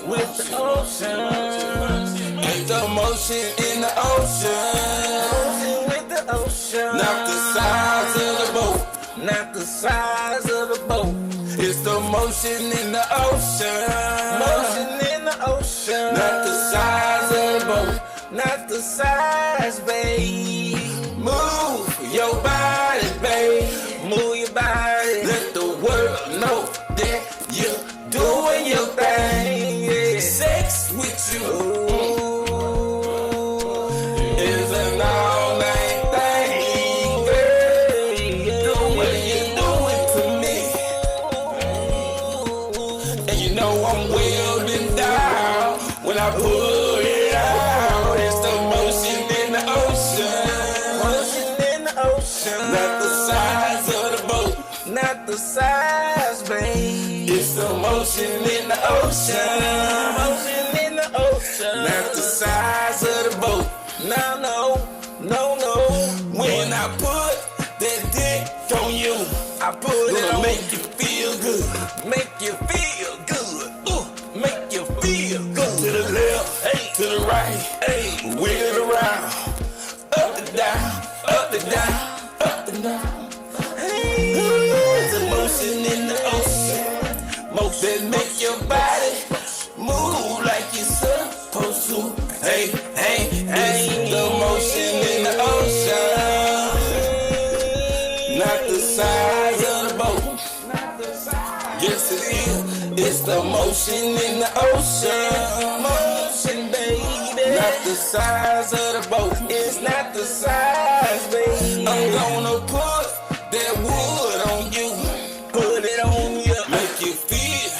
with the ocean. It's the motion in the ocean. With the ocean. Not the size of the boat. Not the size of the boat. It's the motion in the ocean. Motion in the ocean. Not the size of the boat. Not the size, babe. Move your body, babe. Move your body. Let the world know that you're doing your thing. Yeah. Sex with you is an all-night thing. Girl, the way you do it to me. And you know I'm welding down when I put it out. It's the motion in the ocean. Motion in the ocean. Not the size of the boat. Not the size, babe. It's the motion in the ocean. Motion in the ocean. Not the size of the boat. No, no, no, no. When I put that dick on you, I put it on. Make you feel good. Make you feel good. Ooh, make you feel good. To the left, hey, to the right, hey, wiggle it around. Up and down, up and down, up and down. Hey, it's a motion in the ocean. Motion make your body move like you're supposed to. Hey, hey, hey. It's the motion in the ocean. Not the size of the boat. Yes, it is. It's the motion in the ocean. Motion, baby. Not the size of the boat. It's not the size, baby. I'm gonna put that wood on you. Put it on you. Make you feel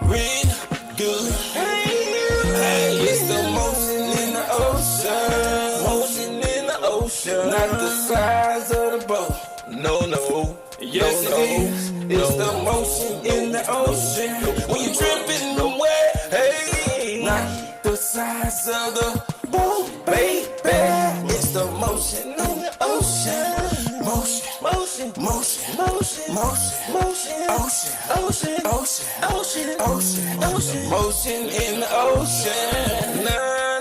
real good. Hey, it's the motion in the ocean. Motion in the ocean. Not the size of the boat. No, no. Yes, no, it is. It's the motion in the ocean. When you dripping away, hey, not the size of the boat, baby. It's the motion in the ocean. Motion, motion, motion, motion, motion, motion, ocean, ocean, ocean, ocean, ocean, ocean, motion in the ocean. No,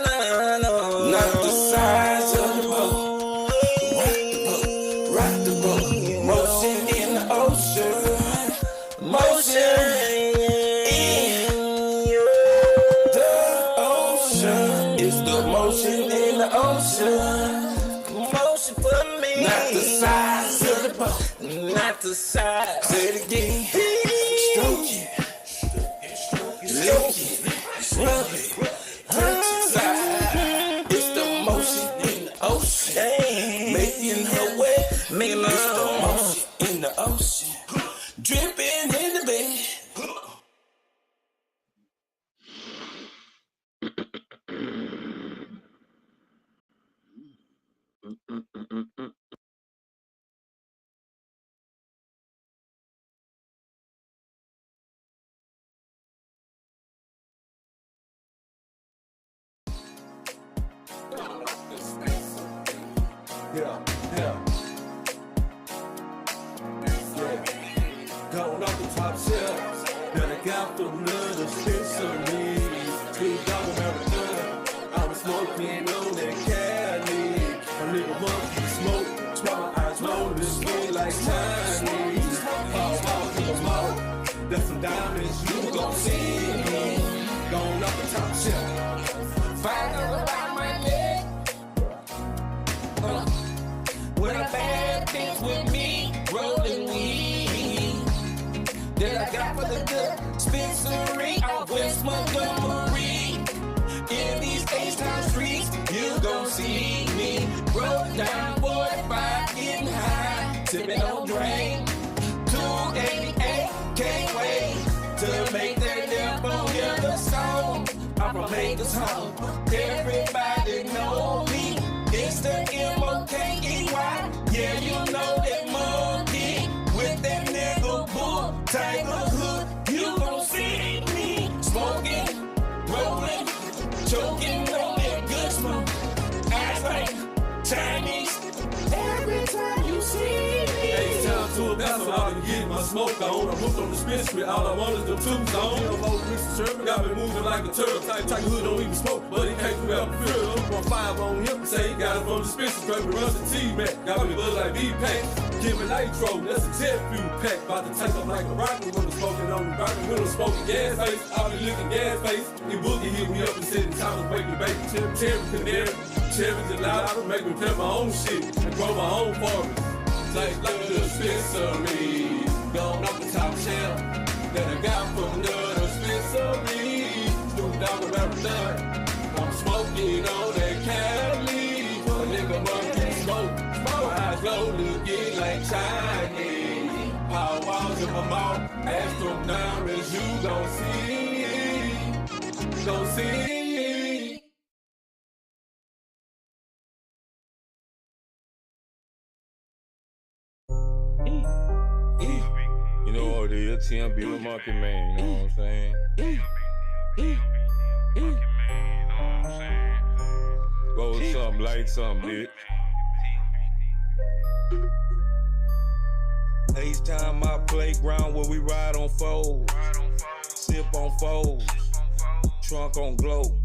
no, no, not the size of the boat. Rock the boat, motion in the ocean. Motion in the ocean. It's the motion in the ocean. Motion for me. Not the size of the boat. Not the size. Say it again. Stroke it. Stroke it. Rub it. Touch it side. It's the motion in the ocean. Making her way. It's the motion in the ocean. Dripping in the bed. Yeah, yeah. Going off the top shelf, then I got the blood dispensary. Sweet dog America, I was smoking on that Cali. A nigga monkey smoke, swallow my eyes roll, this skin like Chinese. All to the mouth, that's some diamonds you gon' see. Going off the top shelf, Fire around my neck. When I bad things with me, rolling weed. That I got for the good dispensary out West Montgomery. In these H-Town streets, you gon' see me rolling down 45, getting high, sipping on drain. 288, can't wait to make that devil hear the song. I'm from Lakers home, everybody know me. It's the M-O-K-E-Y, yeah, you know that monkey. With that nigga bull, tiger hood, you gon' see me. Smoking, rolling, choking on that good smoke. Eyes like Chinese, every time you see me. H-Town to a vessel, I can get my smoke on. I'm hooked on the dispensary, all I want is them two zones. Got me moving like a turtle. Type hood don't even smoke, but he can't do out the field. 2.5 on him, say he got it from the dispensary. Straight me runs the T-Mac, got me buzz like V-Pack. Give me nitro, that's a jet fuel pack. About to take up like a rocket when I'm smoking on the rocket. When I'm smoking gas face, I'll be looking gas face. He boogie hit me up and said, Thomas, wake me baby. Cherry Canary, Cherry Gelato, make me plant my own shit and grow my own forest. Like the dispensary, going off the top shelf that I got from the dispensary. Snoop Dogg and Marathon, I'm smoking on that Cali. A nigga monkey smoke, my eyes glow looking like Chinese. Power walls in my mouth, ask them diamonds, you gon' see, gon' see. You know what it is, TMB the Monkey Man, you know what I'm saying? Roll something, light something, bitch. FaceTime my playground where we ride on foes, sip on foes, trunk on glow,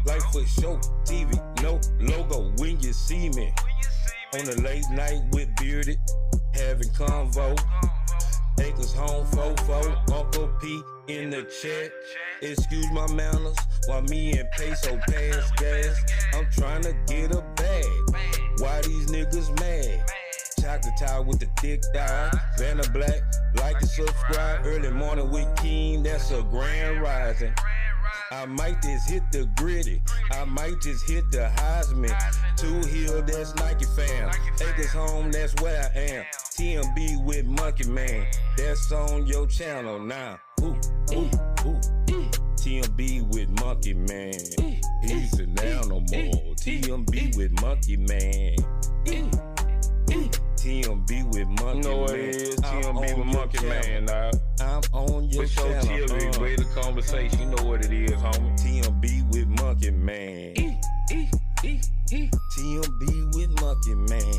life for show, TV, no logo. When you see me on the late night with Bearded, having convo. Acres home, fofo, Uncle P in the chat. Excuse my manners, while me and Peso pass gas. I'm trying to get a bag. Why these niggas mad? Chocolate tie with the thick thigh. Vanna Black, like and subscribe. Early morning with Keem, that's a grand rising. I might just hit the gritty, I might just hit the Heisman. 2 Hill, that's Nike fam. Acres home, that's where I am. TMB with Monkey Man, that's on your channel now. Ooh, ooh, ooh. TMB with Monkey Man, he's now no more. TMB with Monkey Man. TMB with Monkey Man. You know what it is, TMB with Monkey Man, now. I'm on your channel. TMB with the conversation, you know what it is, homie. TMB with Monkey Man. TMB with Monkey Man.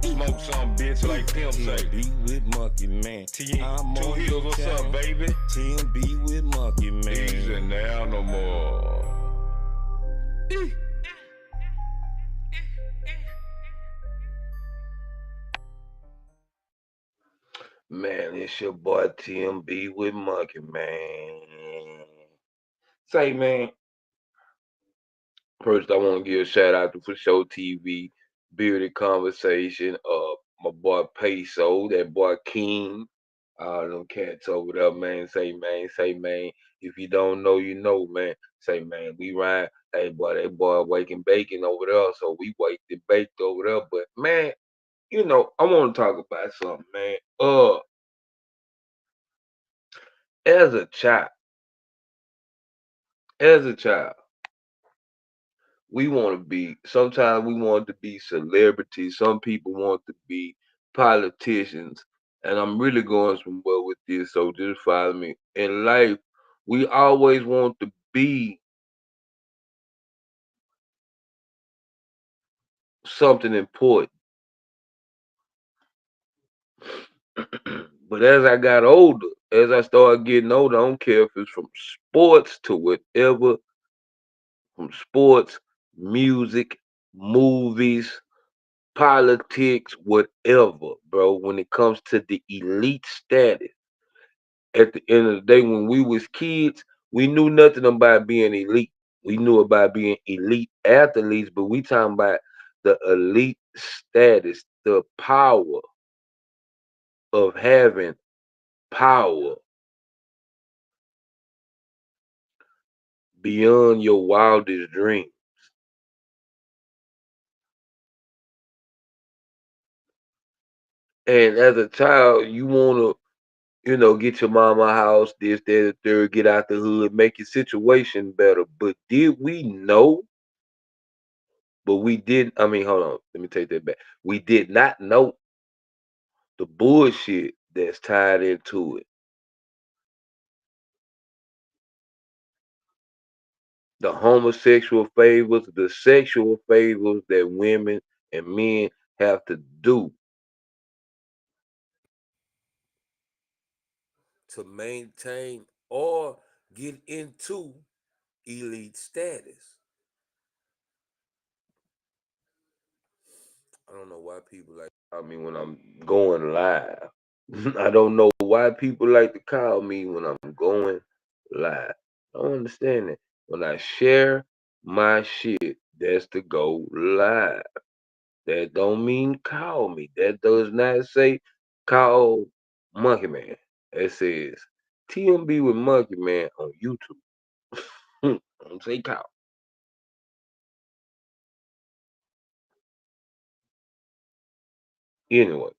Smoke some bitch like Pimp say. TMB with Monkey Man. I'm 2 Hills, what's up, baby? TMB with Monkey Man. Easy now, no more. Man, it's your boy TMB with Monkey Man. Say, man, first I want to give a shout out to For Show TV, Bearded Conversation, my boy Peso, that boy King, all them cats over there, man. Say, man, if you don't know, you know, man. Say, man, we ride, hey, boy, that boy waking bacon over there, so we waked and baked over there. But, man, you know, I want to talk about something, man. As a child, we want to be, sometimes we want to be celebrities. Some people want to be politicians. And I'm really going somewhere with this, so just follow me. In life, we always want to be something important. But as I got older, as I started getting older, I don't care if it's from sports to whatever, from sports, music, movies, politics, whatever, bro. When it comes to the elite status, at the end of the day, when we was kids, we knew nothing about being elite. We knew about being elite athletes, but we talking about the elite status, the power of having power beyond your wildest dream. And as a child, you wanna, get your mama a house, this, that, the third, get out the hood, make your situation better. But did we know? But we didn't. I mean, hold on. Let me take that back. We did not know the bullshit that's tied into it. The homosexual favors, the sexual favors that women and men have to do to maintain or get into elite status. I don't know why people like to call me when I'm going live. I don't know why people like to call me when I'm going live. I don't understand it. When I share my shit, that's to go live. That don't mean call me. That does not say call Monkey Man. It says TMB with Monkey Man on YouTube. Don't say call. Anyway,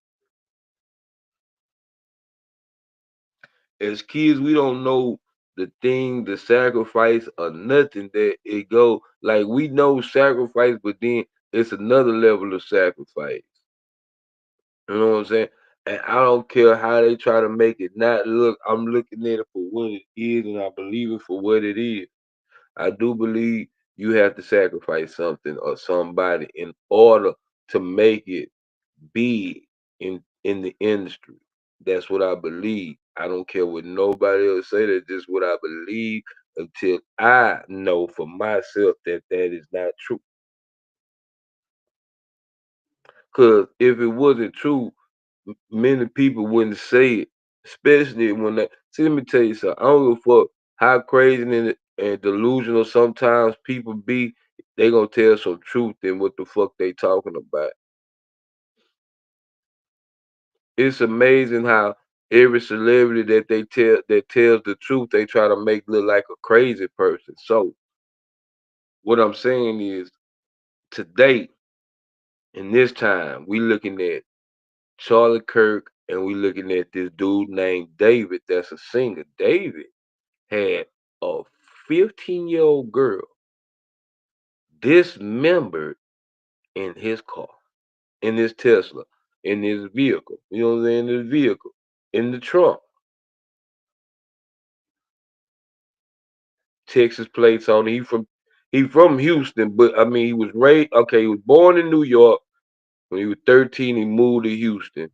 as kids, we don't know the thing, the sacrifice, or nothing that it go. Like we know sacrifice, but then it's another level of sacrifice. You know what I'm saying? And I don't care how they try to make it not look. I'm looking at it for what it is, and I believe it for what it is. I do believe you have to sacrifice something or somebody in order to make it big in the industry. That's what I believe. I don't care what nobody else say. That's just what I believe until I know for myself that that is not true. Because if it wasn't true, many people wouldn't say it. Especially when they see. Let me tell you something. I don't give a fuck how crazy and delusional sometimes people be. They gonna tell some truth in what the fuck they talking about. It's amazing how every celebrity that they tell that tells the truth, they try to make look like a crazy person. So what I'm saying is today, in this time, we looking at Charlie Kirk and we looking at this dude named David that's a singer. David had a 15-year-old girl dismembered in his car, in his Tesla, in his vehicle. You know what I'm saying? In his vehicle, in the trunk. Texas plates on it. He from Houston, but I mean he was raised. Okay, he was born in New York. When he was 13, he moved to Houston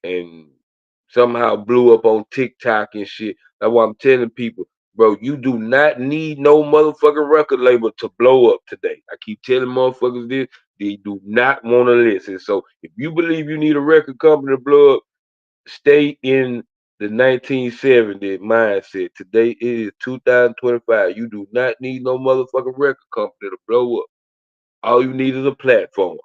and somehow blew up on TikTok and shit. That's why I'm telling people, bro, you do not need no motherfucking record label to blow up today. I keep telling motherfuckers this. They do not want to listen. So if you believe you need a record company to blow up, stay in the 1970 mindset. Today it is 2025. You do not need no motherfucking record company to blow up. All you need is a platform.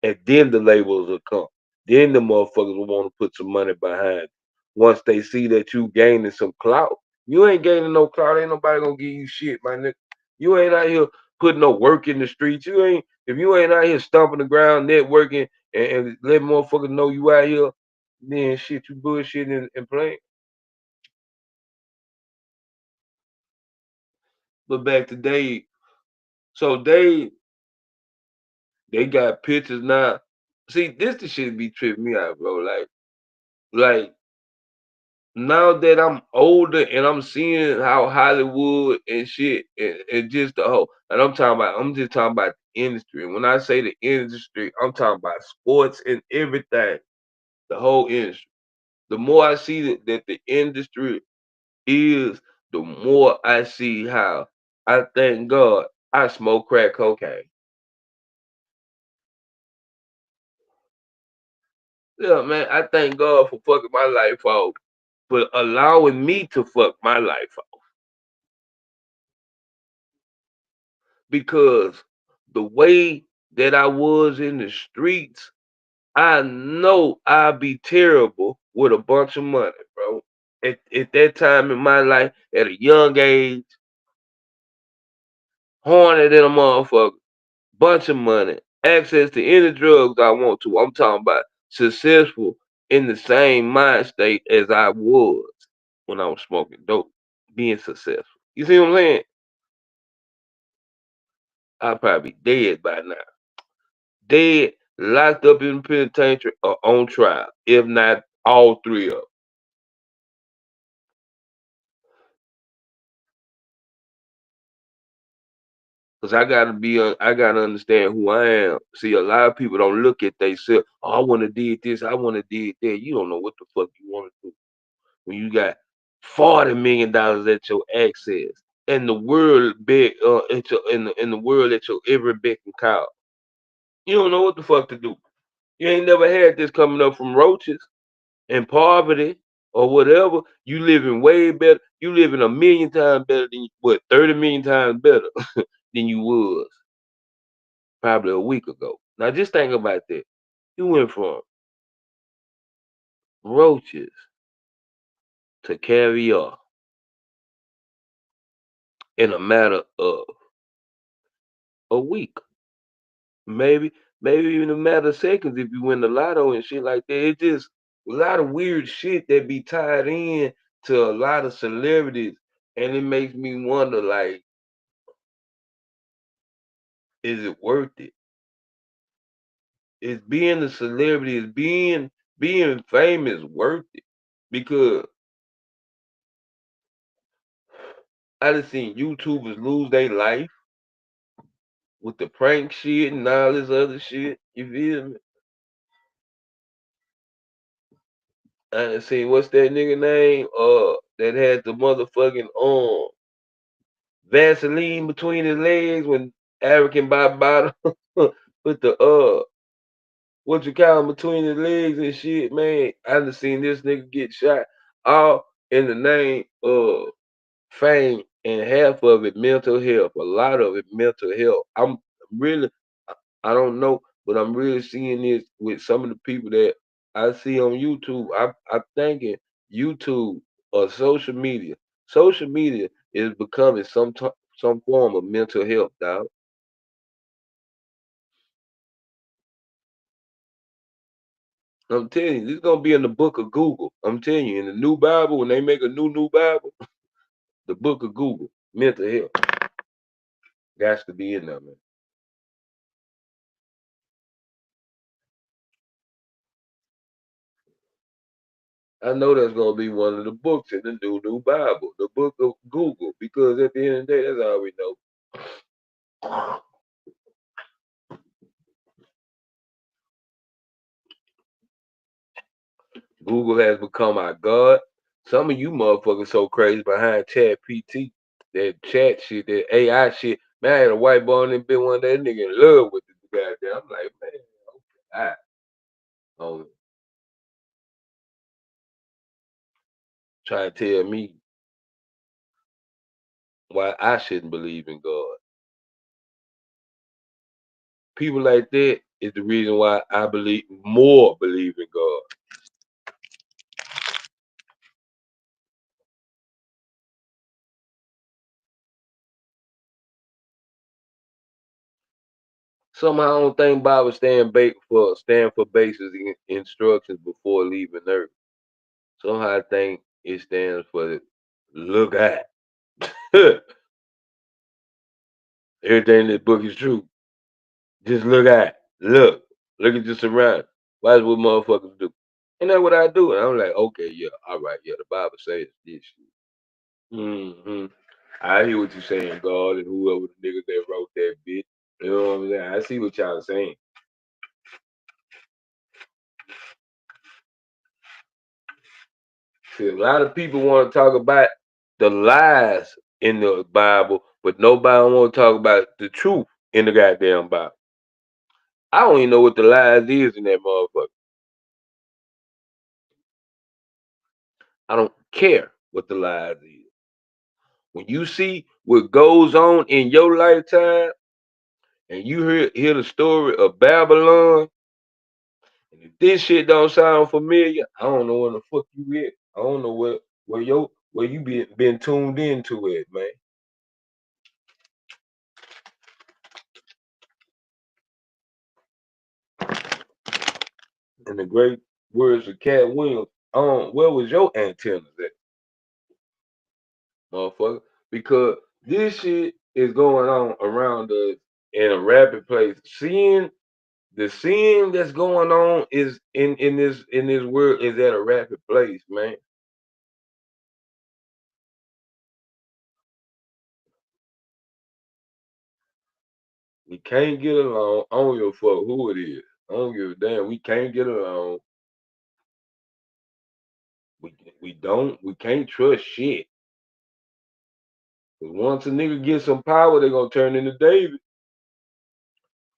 And then the labels will come. Then the motherfuckers will want to put some money behind it. Once they see that you gaining some clout. You ain't gaining no clout. Ain't nobody gonna give you shit, my nigga. You ain't out here putting no work in the streets. You ain't if you ain't out here stomping the ground, networking, and letting motherfuckers know you out here, then shit, you bullshitting and playing. But back to Dave. So they got pictures now. See, this the shit be tripping me out, bro. Like now that I'm older and I'm seeing how Hollywood and shit and just the whole and I'm just talking about the industry. And when I say the industry, I'm talking about sports and everything, the whole industry. The more I see that the industry is, the more I see how I thank God I smoke crack cocaine. Yeah, man, I thank God for fucking my life off, for allowing me to fuck my life off. Because the way that I was in the streets, I know I'd be terrible with a bunch of money, bro. At that time in my life, at a young age, horny than a motherfucker, bunch of money, access to any drugs I want to. I'm talking about successful in the same mind state as I was when I was smoking dope, being successful. You see what I'm saying? I'd probably be dead by now. Dead, locked up in the penitentiary, or on trial, if not all three of them. Cause I gotta understand who I am. See, a lot of people don't look at themselves. Oh, I wanna did this, I wanna did that. You don't know what the fuck you wanna do when you got $40 million at your access and the world big at your, in the world at your every beck and call. You don't know what the fuck to do. You ain't never had this coming up from roaches and poverty or whatever. You living way better. You living a million times better than 30 million times better than you was probably a week ago. Now just think about that. You went from roaches to caviar in a matter of a week. Maybe, maybe even a matter of seconds if you win the lotto and shit like that. It's just a lot of weird shit that be tied in to a lot of celebrities. And it makes me wonder, like, is it worth it? Is being a celebrity, is being famous worth it? Because I done seen YouTubers lose their life with the prank shit and all this other shit. You feel me? I done seen what's that nigga name? That had the motherfucking Vaseline between his legs when African bottom put the what you call him between his legs and shit, man. I done seen this nigga get shot all in the name of fame, and half of it mental health, a lot of it mental health. I'm really, I don't know, but I'm really seeing this with some of the people that I see on YouTube. I'm thinking YouTube or social media is becoming some form of mental health, dog. I'm telling you, this is gonna be in the book of Google. I'm telling you, in the new Bible, when they make a new Bible, the book of Google, mental health, got to be in there, man. I know that's gonna be one of the books in the new Bible, the book of Google, because at the end of the day, that's all we know. Google has become our God. Some of you motherfuckers so crazy behind Chat PT, that chat shit, that AI shit. Man, I had a white boy and been one day, that nigga in love with this goddamn. I'm like, man, okay, oh, trying to tell me why I shouldn't believe in God. People like that is the reason why I believe in God. Somehow I don't think Bible stand for basic instructions before leaving Earth. Somehow I think it stands for look at. Everything in this book is true. Just look at. Look at your surroundings. Watch what motherfuckers do. And that's what I do. And I'm like, okay, yeah, all right, yeah, the Bible says this shit. Hmm. I hear what you're saying, God, and whoever the niggas that wrote that bit. You know what I'm saying? I see what y'all saying. See, a lot of people want to talk about the lies in the Bible, but nobody want to talk about the truth in the goddamn Bible. I don't even know what the lies is in that motherfucker. I don't care what the lies is. When you see what goes on in your lifetime and you hear the story of Babylon, and if this shit don't sound familiar, I don't know where the fuck you at. I don't know where you been tuned into it, man. In the great words of Cat Williams, where was your antennas at, motherfucker? Because this shit is going on around us in a rapid pace. Seeing that's going on is in this world is at a rapid pace, man. We can't get along. I don't give a fuck who it is. I don't give a damn. We can't get along. We can't trust shit. Cause once a nigga get some power, they gonna turn into David.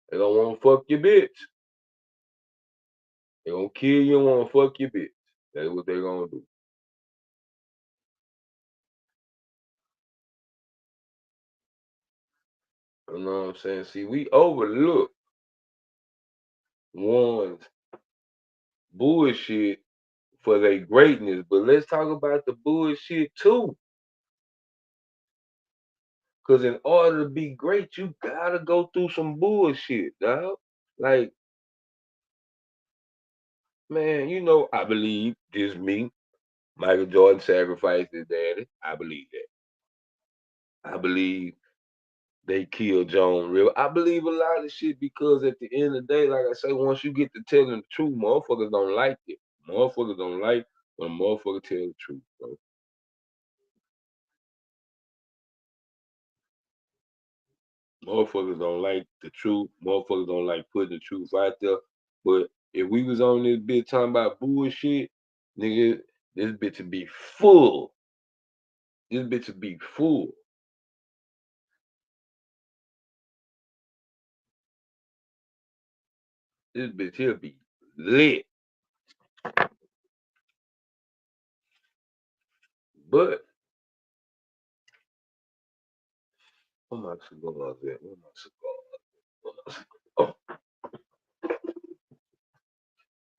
They gonna wanna fuck your bitch. They gonna kill you and wanna fuck your bitch. That's what they gonna do. You know what I'm saying? See, we overlook one's bullshit for their greatness, but let's talk about the bullshit too. Cause in order to be great, you gotta go through some bullshit, dog. Like, man, I believe this me. Michael Jordan sacrificed his daddy. I believe that. I believe they killed John River. I believe a lot of shit because at the end of the day, like I say, once you get to telling the truth, motherfuckers don't like it. Motherfuckers don't like when a motherfucker tell the truth, bro. Motherfuckers don't like the truth. Motherfuckers don't like putting the truth out there. But if we was on this bitch talking about bullshit, nigga, this bitch would be full. This bitch would be full. This bitch here be lit. But where my cigars at? Where my cigars? Where my cigars? Oh,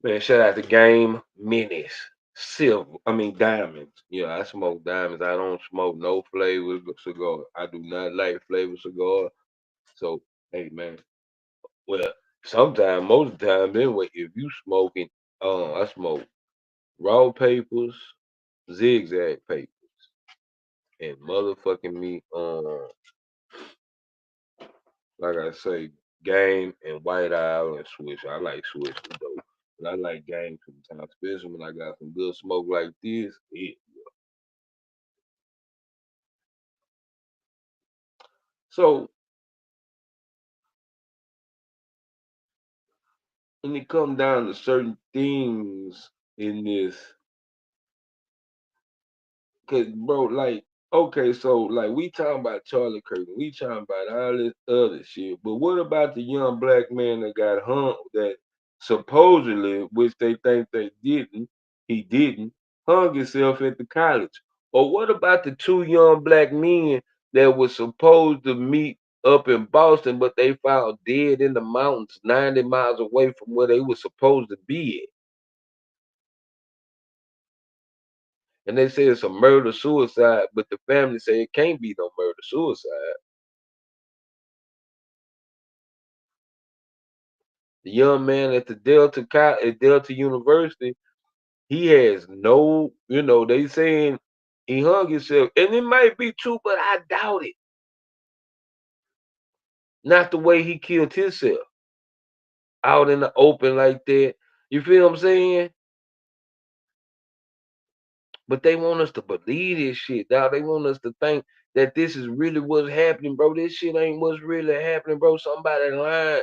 man, shout out to Game Minis. Silver, I mean diamonds. Yeah, I smoke diamonds. I don't smoke no flavor cigar. I do not like flavor cigar. So, hey man, well, sometimes, most of the time, anyway, if you smoking, I smoke raw papers, zigzag papers, and motherfucking me, like I say, game and white owl and switch. I like switch though. But I like game sometimes, especially when I got some good smoke like this. Yeah. So when it come down to certain things in this, cause bro, like, okay, so like we talking about Charlie Kirk, we talking about all this other shit, but what about the young black man that got hung that supposedly, which they think he didn't, hung himself at the college? Or what about the two young black men that was supposed to meet up in Boston, but they found dead in the mountains 90 miles away from where they were supposed to be at? And they say it's a murder suicide, but the family say it can't be no murder suicide. The young man at the at Delta University, he has no, they saying he hung himself, and it might be true, but I doubt it. Not the way he killed himself, out in the open like that. You feel what I'm saying? But they want us to believe this shit, dog. They want us to think that this is really what's happening, bro. This shit ain't what's really happening, bro. Somebody lying.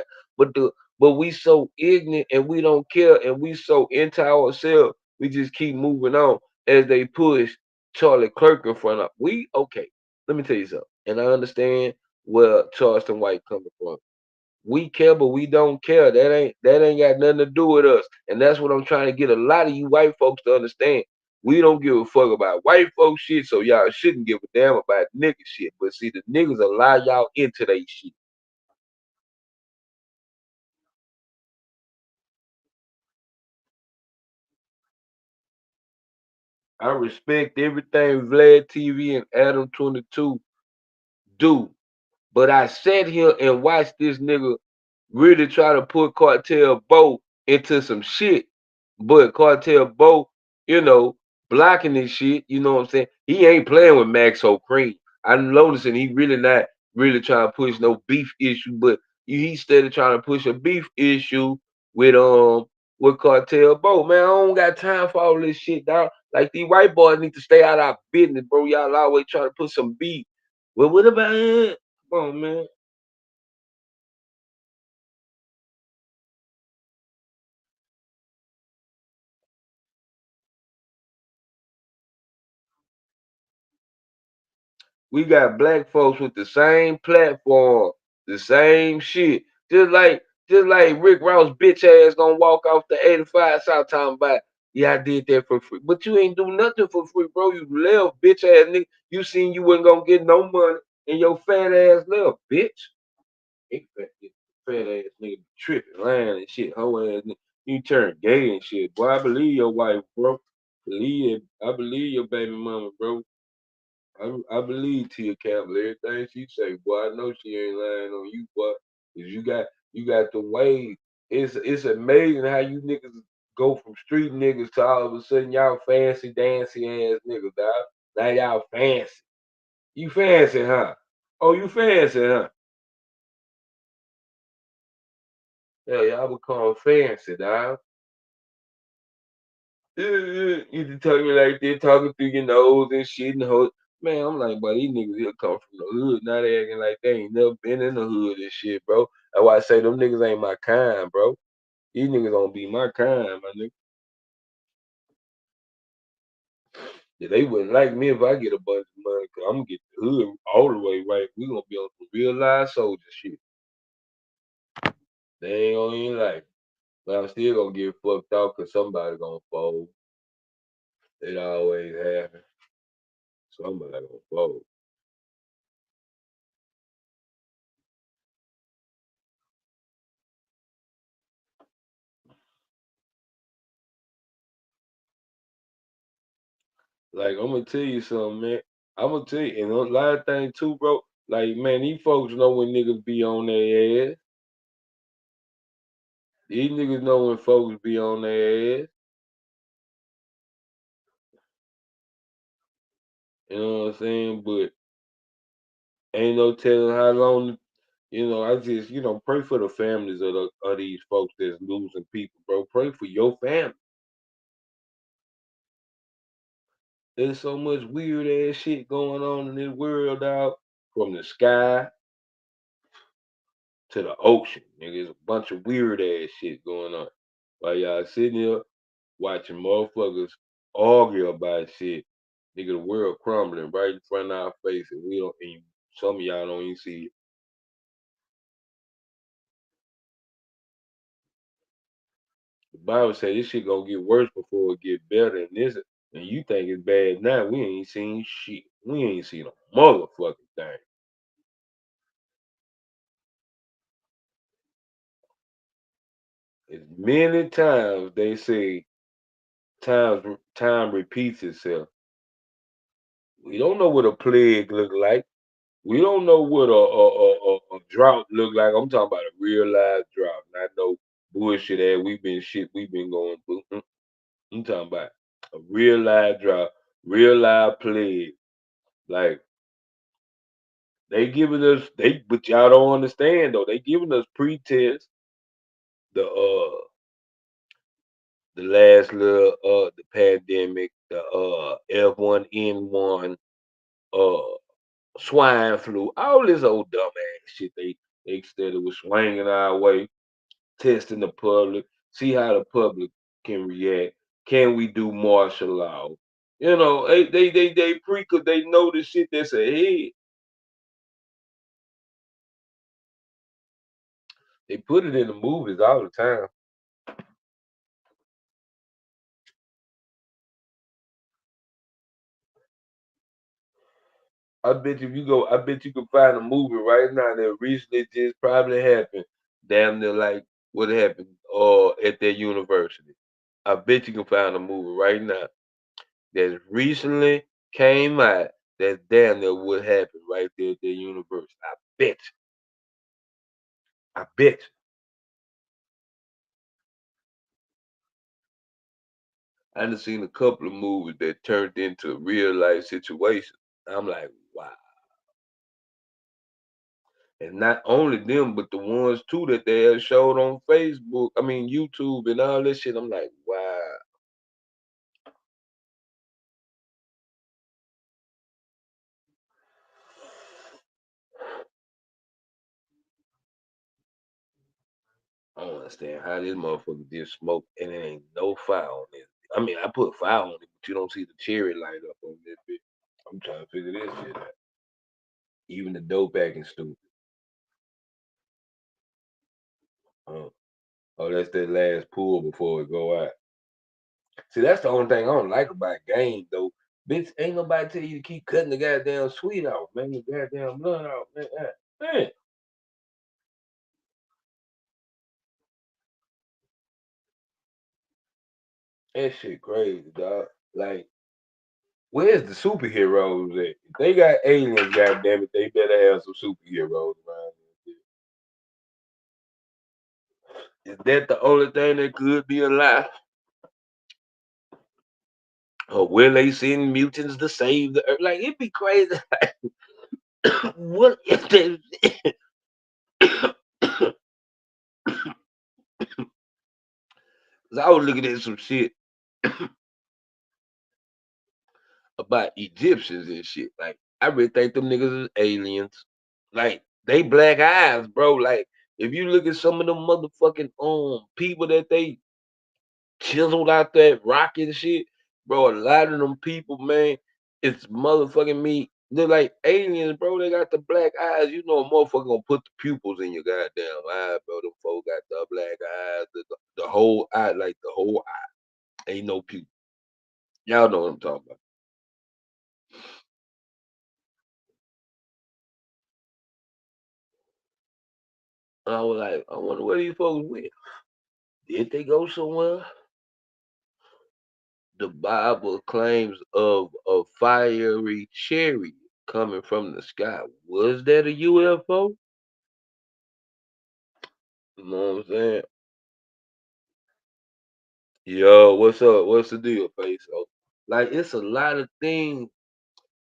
But we so ignorant and we don't care and we so into ourselves, we just keep moving on as they push Charlie Clerk in front of we okay. Let me tell you something. And I understand where Charleston White coming from. We care, but we don't care. That ain't got nothing to do with us. And that's what I'm trying to get a lot of you white folks to understand. We don't give a fuck about white folks shit, so y'all shouldn't give a damn about nigga shit. But see, the niggas allow y'all into they shit. I respect everything Vlad TV and Adam 22 do. But I sat here and watched this nigga really try to put Cartel Bo into some shit. But Cartel Bo, you know, blocking this shit, you know what I'm saying? He ain't playing with Max O'Cream. I'm noticing he really not really trying to push no beef issue, but he started trying to push a beef issue with with Cartel Bo. Man, I don't got time for all this shit, dog. Like these white boys need to stay out of our business, bro. Y'all always trying to put some beef. Well, what about it? Come on, man. We got black folks with the same platform, the same shit. Just like Rick Ross bitch ass gonna walk off the 85 South talking about, yeah, I did that for free. But you ain't do nothing for free, bro. You left, bitch ass nigga. You seen you wasn't gonna get no money and your fat ass left, bitch. Big fat ass nigga be tripping, lying and shit, hoe ass nigga. You turn gay and shit. Boy, I believe your wife, bro. Believe it. I believe your baby mama, bro. I believe Tia Campbell. Everything she say, boy, I know she ain't lying on you, boy. 'Cause you got the way. It's amazing how you niggas go from street niggas to all of a sudden y'all fancy dancy ass niggas, dog. Now y'all fancy. You fancy, huh? Oh, you fancy, huh? Yeah, y'all become fancy, dog. You just tell me like this, talking through your nose and shit and hoes. Man, I'm like, boy, these niggas here come from the hood, not acting like they ain't never been in the hood and shit, bro. That's why I say them niggas ain't my kind, bro. These niggas don't be my kind, my nigga. Yeah, they wouldn't like me if I get a bunch of money, cause I'm gonna get the hood all the way right. We gonna be on some real live soldier shit. They ain't gonna even like it. But I'm still gonna get fucked off cause somebody gonna fold. It always happen. Somebody gonna fold. Like I'm gonna tell you something, man. I'm gonna tell you, and a lot of things too, bro. Like, man, these folks know when niggas be on their ass. These niggas know when folks be on their ass. You know what I'm saying? But ain't no telling how long. I just, pray for the families of these folks that's losing people, bro. Pray for your family. There's so much weird ass shit going on in this world, dog. From the sky to the ocean, nigga. There's a bunch of weird ass shit going on. While y'all sitting here watching motherfuckers argue about shit. Nigga, the world crumbling right in front of our face, and we don't. And some of y'all don't even see it. The Bible say this shit gonna get worse before it get better, and you think it's bad now. We ain't seen shit. We ain't seen a motherfucking thing. As many times they say time repeats itself. We don't know what a plague look like. We don't know what a drought look like. I'm talking about a real live drought, not no bullshit that we've been going through. I'm talking about a real live drought, real live plague. Like but y'all don't understand though. They giving us pretense. The last little the pandemic, the F1N1, uh swine flu, all this old dumb ass shit they said it was swinging our way, testing the public, see how the public can react. Can we do martial law? They pre cause they know the shit that's ahead. They put it in the movies all the time. I bet you can find a movie right now that recently just probably happened. Damn near like what happened at their university. I bet you can find a movie right now that recently came out that's damn near what happened right there at their university. Bet you. I bet you. I done seen a couple of movies that turned into real life situations. I'm like, wow. And not only them, but the ones too that they have showed on Facebook, I mean YouTube and all this shit. I'm like, wow. I don't understand how this motherfucker did smoke and it ain't no fire on it. I mean, I put fire on it, but you don't see the cherry light up on this bitch. I'm trying to figure this shit out. Even the dope acting stupid. Uh, oh, that's that last pull before it go out. See, that's the only thing I don't like about games, though. Bitch, ain't nobody tell you to keep cutting the goddamn sweet out, man. The goddamn blood out, man. Man, that shit crazy, dog. Like, where's the superheroes at? If they got aliens, goddamn it, they better have some superheroes around here. Is that the only thing that could be alive? Or will they send mutants to save the earth? Like, it'd be crazy. What if they. 'Cause I was looking at some shit about Egyptians and shit. Like, I really think them niggas is aliens. Like, they black eyes, bro. Like, if you look at some of them motherfucking people that they chiseled out that rock and shit, bro, a lot of them people, man, it's motherfucking me. They're like aliens, bro. They got the black eyes. You know, a motherfucker gonna put the pupils in your goddamn eye, bro. Them folks got the black eyes, the whole eye, like the whole eye. Ain't no pupil. Y'all know what I'm talking about. I was like, I wonder where these folks went. Did they go somewhere? The Bible claims of a fiery chariot coming from the sky. Was that a UFO? You know what I'm saying? Yo, what's up? What's the deal, Faso? Like, it's a lot of things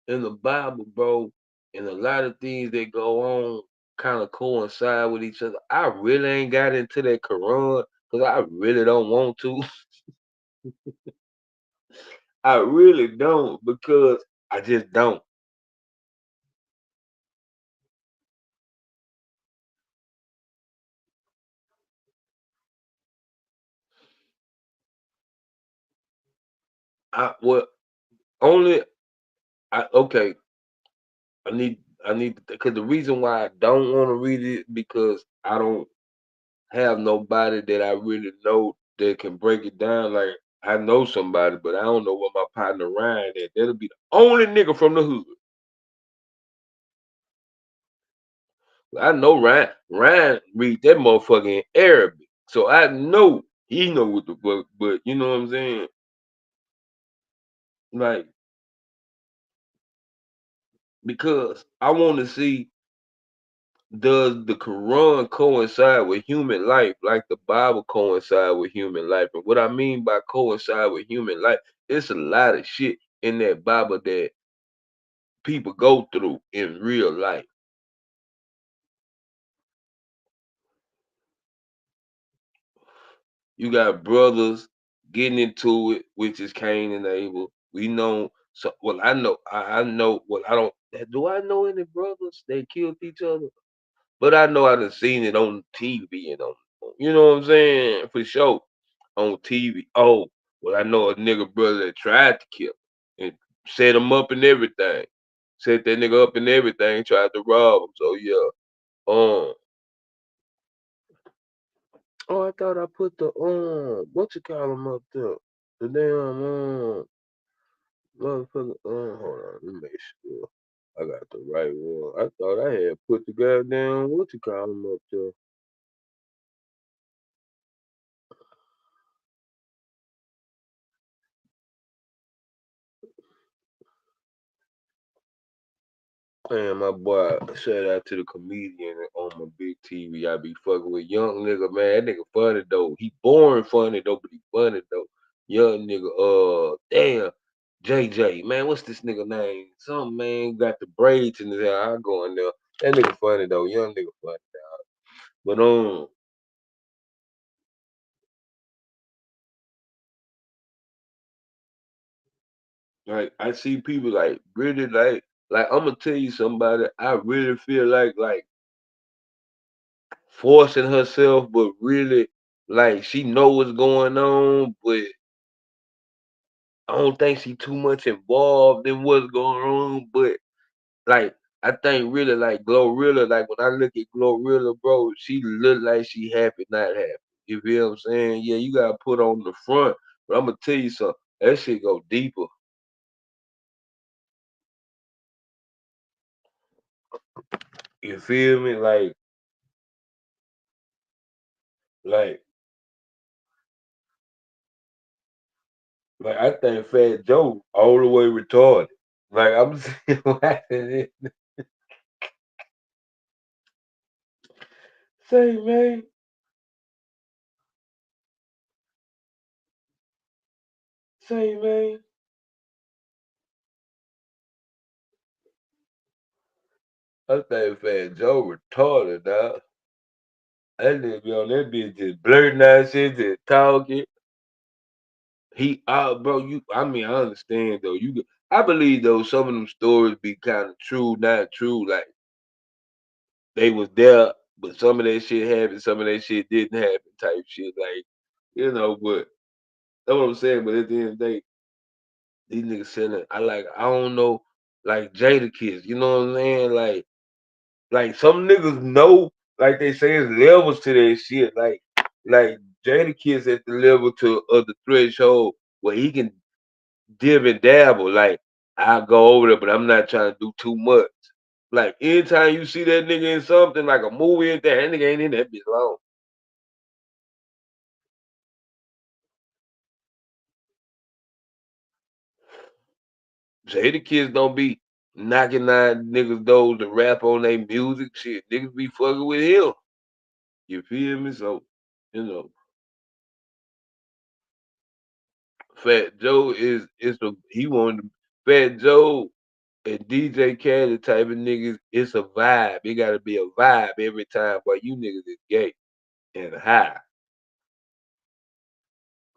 in the Bible, bro, and a lot of things that go on kind of coincide with each other. I really ain't got into that Quran because I really don't want to. I really don't because I just don't. I well only I okay. I need because the reason why I don't want to read it because I don't have nobody that I really know that can break it down. Like I know somebody, but I don't know what my partner Ryan at. That'll be the only nigga from the hood. I know Ryan. Ryan read that motherfucker in Arabic, so I know he know what the fuck. But you know what I'm saying? Like because I want to see does the Quran coincide with human life like the Bible coincide with human life? And what I mean by coincide with human life, it's a lot of shit in that Bible that people go through in real life. You got brothers getting into it, which is Cain and Abel. We know so well I know well I don't do I know any brothers that killed each other? But I know I done seen it on TV and on you know what I'm saying? For sure. On TV. Oh, well, I know a nigga brother that tried to kill him and set him up and everything. Set that nigga up and everything, tried to rob him. So yeah. Oh, I thought I put the what you call him up there? The damn motherfucker. Hold on, let me make sure I got the right one. I thought I had put the goddamn what you call him up there. Man, my boy, shout out to the comedian on my big TV. I be fucking with young nigga, man. That nigga funny though. He boring funny though, but he funny though. Young nigga, damn, JJ, man, what's this nigga name? Some man got the braids in his hair. I go in there. That nigga funny though. Young nigga funny. But like I see people like really like I'm gonna tell you somebody. I really feel like forcing herself, but really like she know what's going on, but I don't think she too much involved in what's going on. But like I think really like Glorilla, like when I look at Glorilla, bro, she look like she happy, not happy. You feel what I'm saying? Yeah, you gotta put on the front, but I'm gonna tell you something. That shit go deeper. You feel me? Like, like I think Fat Joe all the way retarded. Like I'm saying, watching it. Say man, say man. I think Fat Joe retarded, dog. That nigga be on that bitch just blurting out shit, just talking. He out, bro. I mean, I understand though. I believe though some of them stories be kind of true, not true. Like they was there, but some of that shit happened, some of that shit didn't happen, type shit. Like but that's what I'm saying. But at the end of the day, these niggas selling. I don't know, like Jada kids. You know what I'm saying? Like some niggas know, like they say, it's levels to that shit. Like Jada kids at the level to of the threshold where he can dib and dabble. Like I'll go over there, but I'm not trying to do too much. Like anytime you see that nigga in something like a movie and that nigga ain't in that bitch long. Jada kids don't be knocking on niggas doors to rap on their music shit. Niggas be fucking with him. You feel me? So, you know, Fat Joe is a he wanted to, Fat Joe and DJ Khaled type of niggas. It's a vibe. It gotta be a vibe every time. But you niggas is gay and high.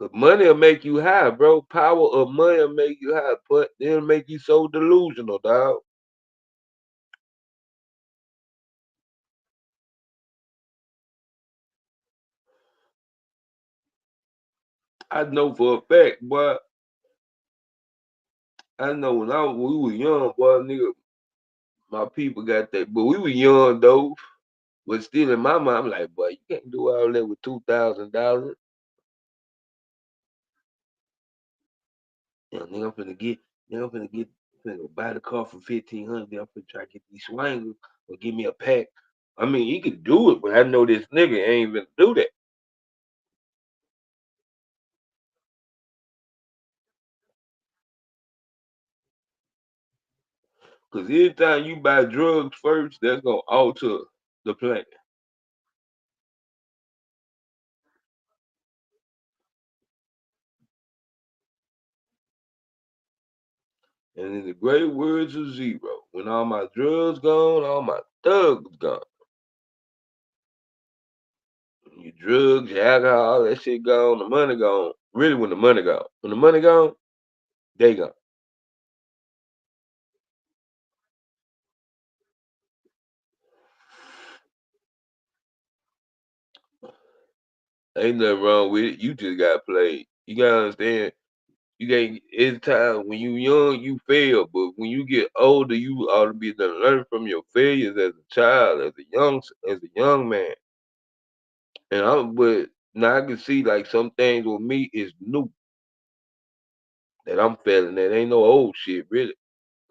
Cause money'll make you high, bro. Power of money'll make you high, but it'll make you so delusional, dog. I know for a fact, boy. I know when we were young, boy, nigga, my people got that. But we were young though. But still in my mind, I'm like, boy, you can't do all that with $2,000. Nigga, finna go buy the car for 1,500. Then I'm finna try to get these swangles or give me a pack. I mean, he could do it, but I know this nigga ain't even do that. Cause anytime you buy drugs first, that's gonna alter the plan. And in the great words of Zero, when all my drugs gone, all my thugs gone. Your drugs, your alcohol, all that shit gone, the money gone. Really, when the money gone. When the money gone, they gone. Ain't nothing wrong with it. You just got played. You gotta understand. You can't. It's time when you young, you fail, but when you get older, you ought to be able to learn from your failures as a child, as a young man. But now I can see like some things with me is new that I'm failing. That ain't no old shit, really.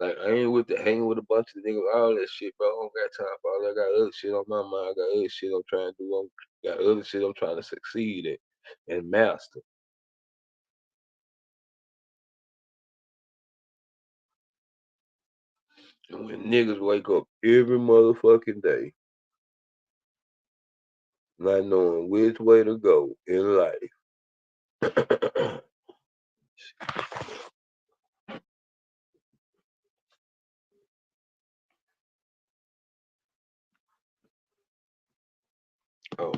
Like I ain't with the hanging with a bunch of niggas, all that shit, bro. I don't got time for all that. I got other shit on my mind. I got other shit I'm trying to do. Got other shit I'm trying to succeed at and master. And when niggas wake up every motherfucking day, not knowing which way to go in life. Oh,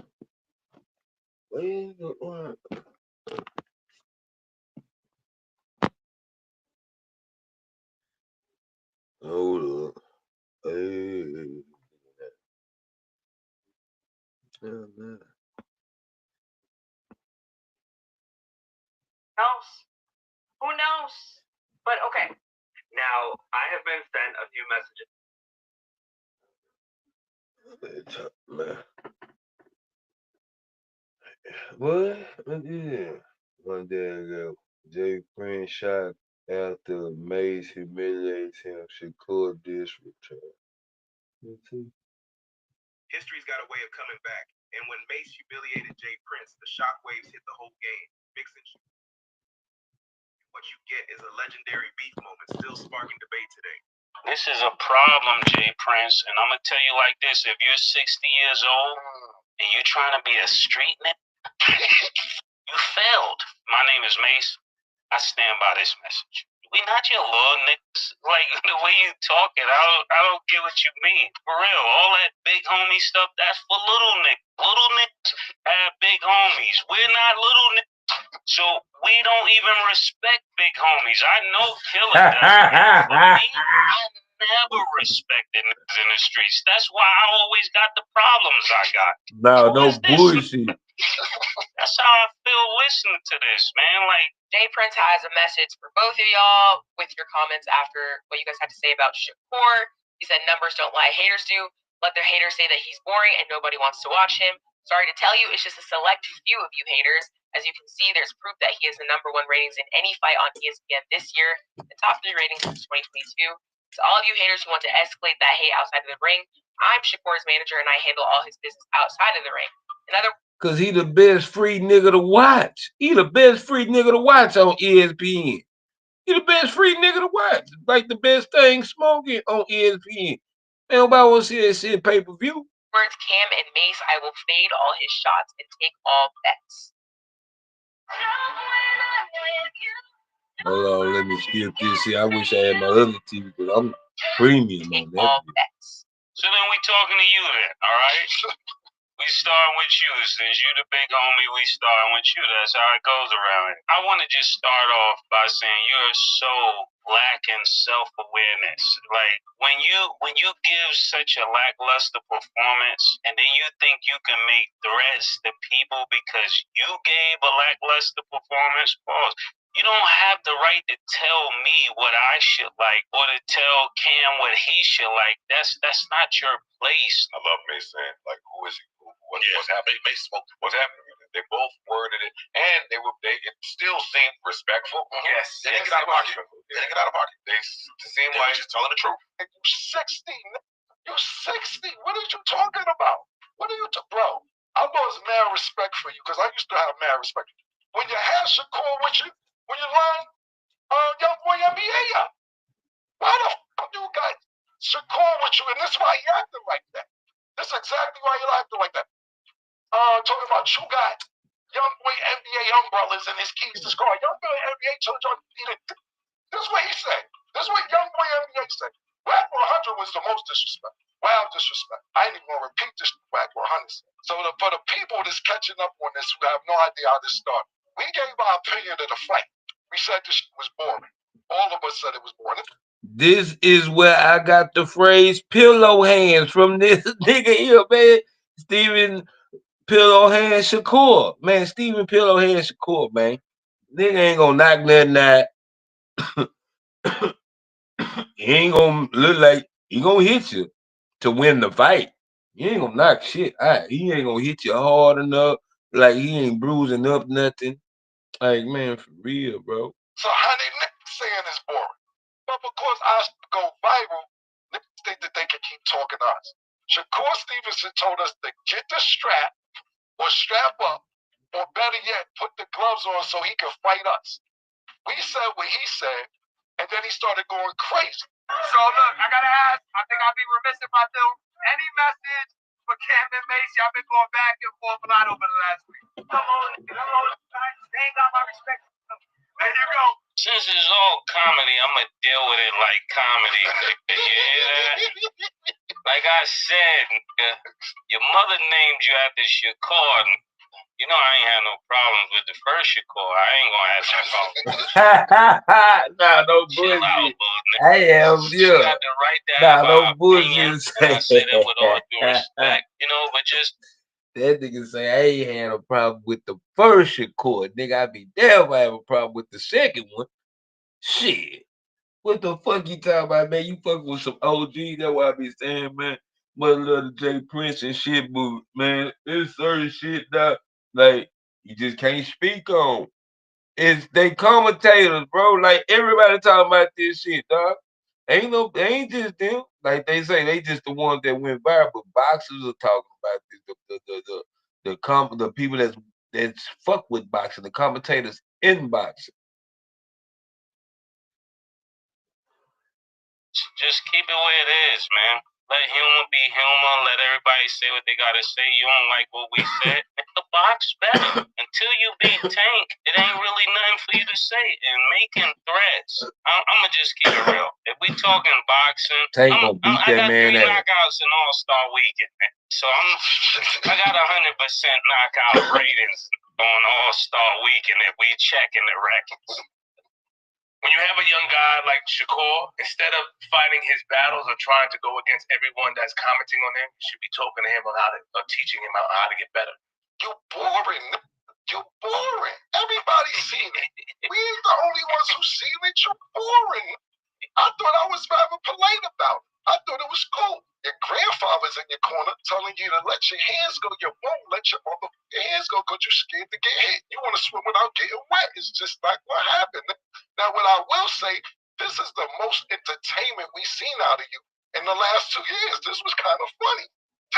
where's the one? Hold up. Hey. Oh, man. Man. What? Yeah. One day ago, Jay Prince shot after Mace humiliates him. Shakur disreturn. You see? History's got a way of coming back. And when Mace humiliated Jay Prince, the shockwaves hit the whole game, mixing you. What you get is a legendary beef moment still sparking debate today. This is a problem, Jay Prince, and I'm gonna tell you like this: if you're 60 years old and you're trying to be a street nigga, you failed. My name is Mace. I stand by this message. We not your little niggas. Like the way you talking, I don't get what you mean. For real, all that big homie stuff, that's for little niggas. Little niggas have big homies. We're not little niggas. So we don't even respect big homies. I know Killer does. For me, I never respected niggas in the streets. That's why I always got the problems I got. No bullshit. That's how I feel listening to this, man. Like, Jay Prince has a message for both of y'all with your comments after what you guys had to say about Shakur. He said numbers don't lie, haters do. Let their haters say that he's boring and nobody wants to watch him. Sorry to tell you, it's just a select few of you haters. As you can see, there's proof that he has the #1 ratings in any fight on ESPN this year, the top 3 ratings since 2022. To all of you haters who want to escalate that hate outside of the ring, I'm Shakur's manager and I handle all his business outside of the ring. In other Cause he the best free nigga to watch. He the best free nigga to watch on ESPN. He the best free nigga to watch. Like the best thing smoking on ESPN. Man, nobody want to see that shit pay-per-view. words, Cam and Mace, I will fade all his shots and take all bets. Hold on, let me skip this. See, I wish I had my other TV, but I'm premium on that. All bets. so then we talking to you then, all right? We starting with you. Since you the big homie, we starting with you. That's how it goes around. I want to just start off by saying you're so lacking self-awareness. Like when you give such a lackluster performance and then you think you can make threats to people because you gave a lackluster performance, pause. You don't have the right to tell me what I should like or to tell Cam what he should like. That's not your place. I love Mace saying, like, who is he? What's happening? Mace spoke. What's happening? They both worded it, and it still seemed respectful. Yes. They didn't get out of pocket. They didn't get out of pocket. They seemed like just telling the truth. Hey, you 60. You 60. What are you talking about? What are you bro? I lost mad respect for you because I used to have mad respect. When you have Shakur with you, when you line young boy NBA up, why the fuck you got Shakur with you? And this is why you acting like that. This is exactly why you acting like that. Talking about you got young boy NBA umbrellas and his keys to score. Young boy NBA told you. This is what he said. This is what young boy NBA said. WACK100 was the most disrespect. Wild disrespect. I ain't even gonna repeat this WACK100. So for the people that's catching up on this who have no idea how this started, we gave our opinion of the fight. We said this was boring. All of us said it was boring. This is where I got the phrase pillow hands from this nigga here, man. Steven Pillow Hand Shakur. Man, Steven Pillow Hand Shakur, man. Nigga ain't gonna knock nothing out. He ain't gonna look like he gonna hit you to win the fight. He ain't gonna knock shit out. He ain't gonna hit you hard enough. Like he ain't bruising up nothing. Like, man, for real, bro. So how they saying it's boring? But because I go viral, niggas think that they can keep talking to us. Shakur Stevenson told us to get the strap or strap up, or better yet, put the gloves on so he can fight us. We said what he said, and then he started going crazy. So look, I gotta ask, I think I'd be remiss if I do any message for Cam and Mace. Y'all been going back and forth a lot over the last week. Come on, they ain't got my respect. There you go. Since it's all comedy, I'm gonna deal with it like comedy, nigga. You hear that? Like I said, nigga, your mother named you after Shakur. You know I ain't had no problems with the first Shakur. I ain't gonna have no problems. Nah, no Chill out, bullshit. nigga. I am, You yeah. got the right to Nah, have no our opinion, bullshit. and I say that with all due respect, you know, but just That nigga say I ain't had a problem with the first Shakur. Nigga, I be damn if I have a problem with the second one. Shit. What the fuck you talking about, man? You fucking with some OG, that's what I be saying, man. but love Jay Prince and shit, but man, there's certain shit that like you just can't speak on. It's they commentators, bro. Like everybody talking about this shit, dog. Ain't just them. Like they say, they just the ones that went viral. But boxers are talking about this. The people that's fuck with boxing, the commentators in boxing. Just keep it where it is, man. Let humor be humor. Let everybody say what they gotta say. You don't like what we said? Make the box better. Until you beat Tank, it ain't really nothing for you to say. And making threats, I'ma just keep it real. If we talking boxing, Tank gonna beat I that got man 3 ass. knockouts in All-Star Weekend, man. So I got 100% knockout ratings on All-Star Weekend if we checking the records. When you have a young guy like Shakur, instead of fighting his battles or trying to go against everyone that's commenting on him, you should be talking to him on or teaching him how to get better. You boring. You boring. Everybody's seen it. We ain't the only ones who seen it. You're boring. I thought I was rather polite about it. I thought it was cool. Your grandfather's in your corner telling you to let your hands go. You won't let your hands go because you're scared to get hit. You want to swim without getting wet. It's just like what happened. Now, what I will say, this is the most entertainment we've seen out of you in the last 2 years. This was kind of funny.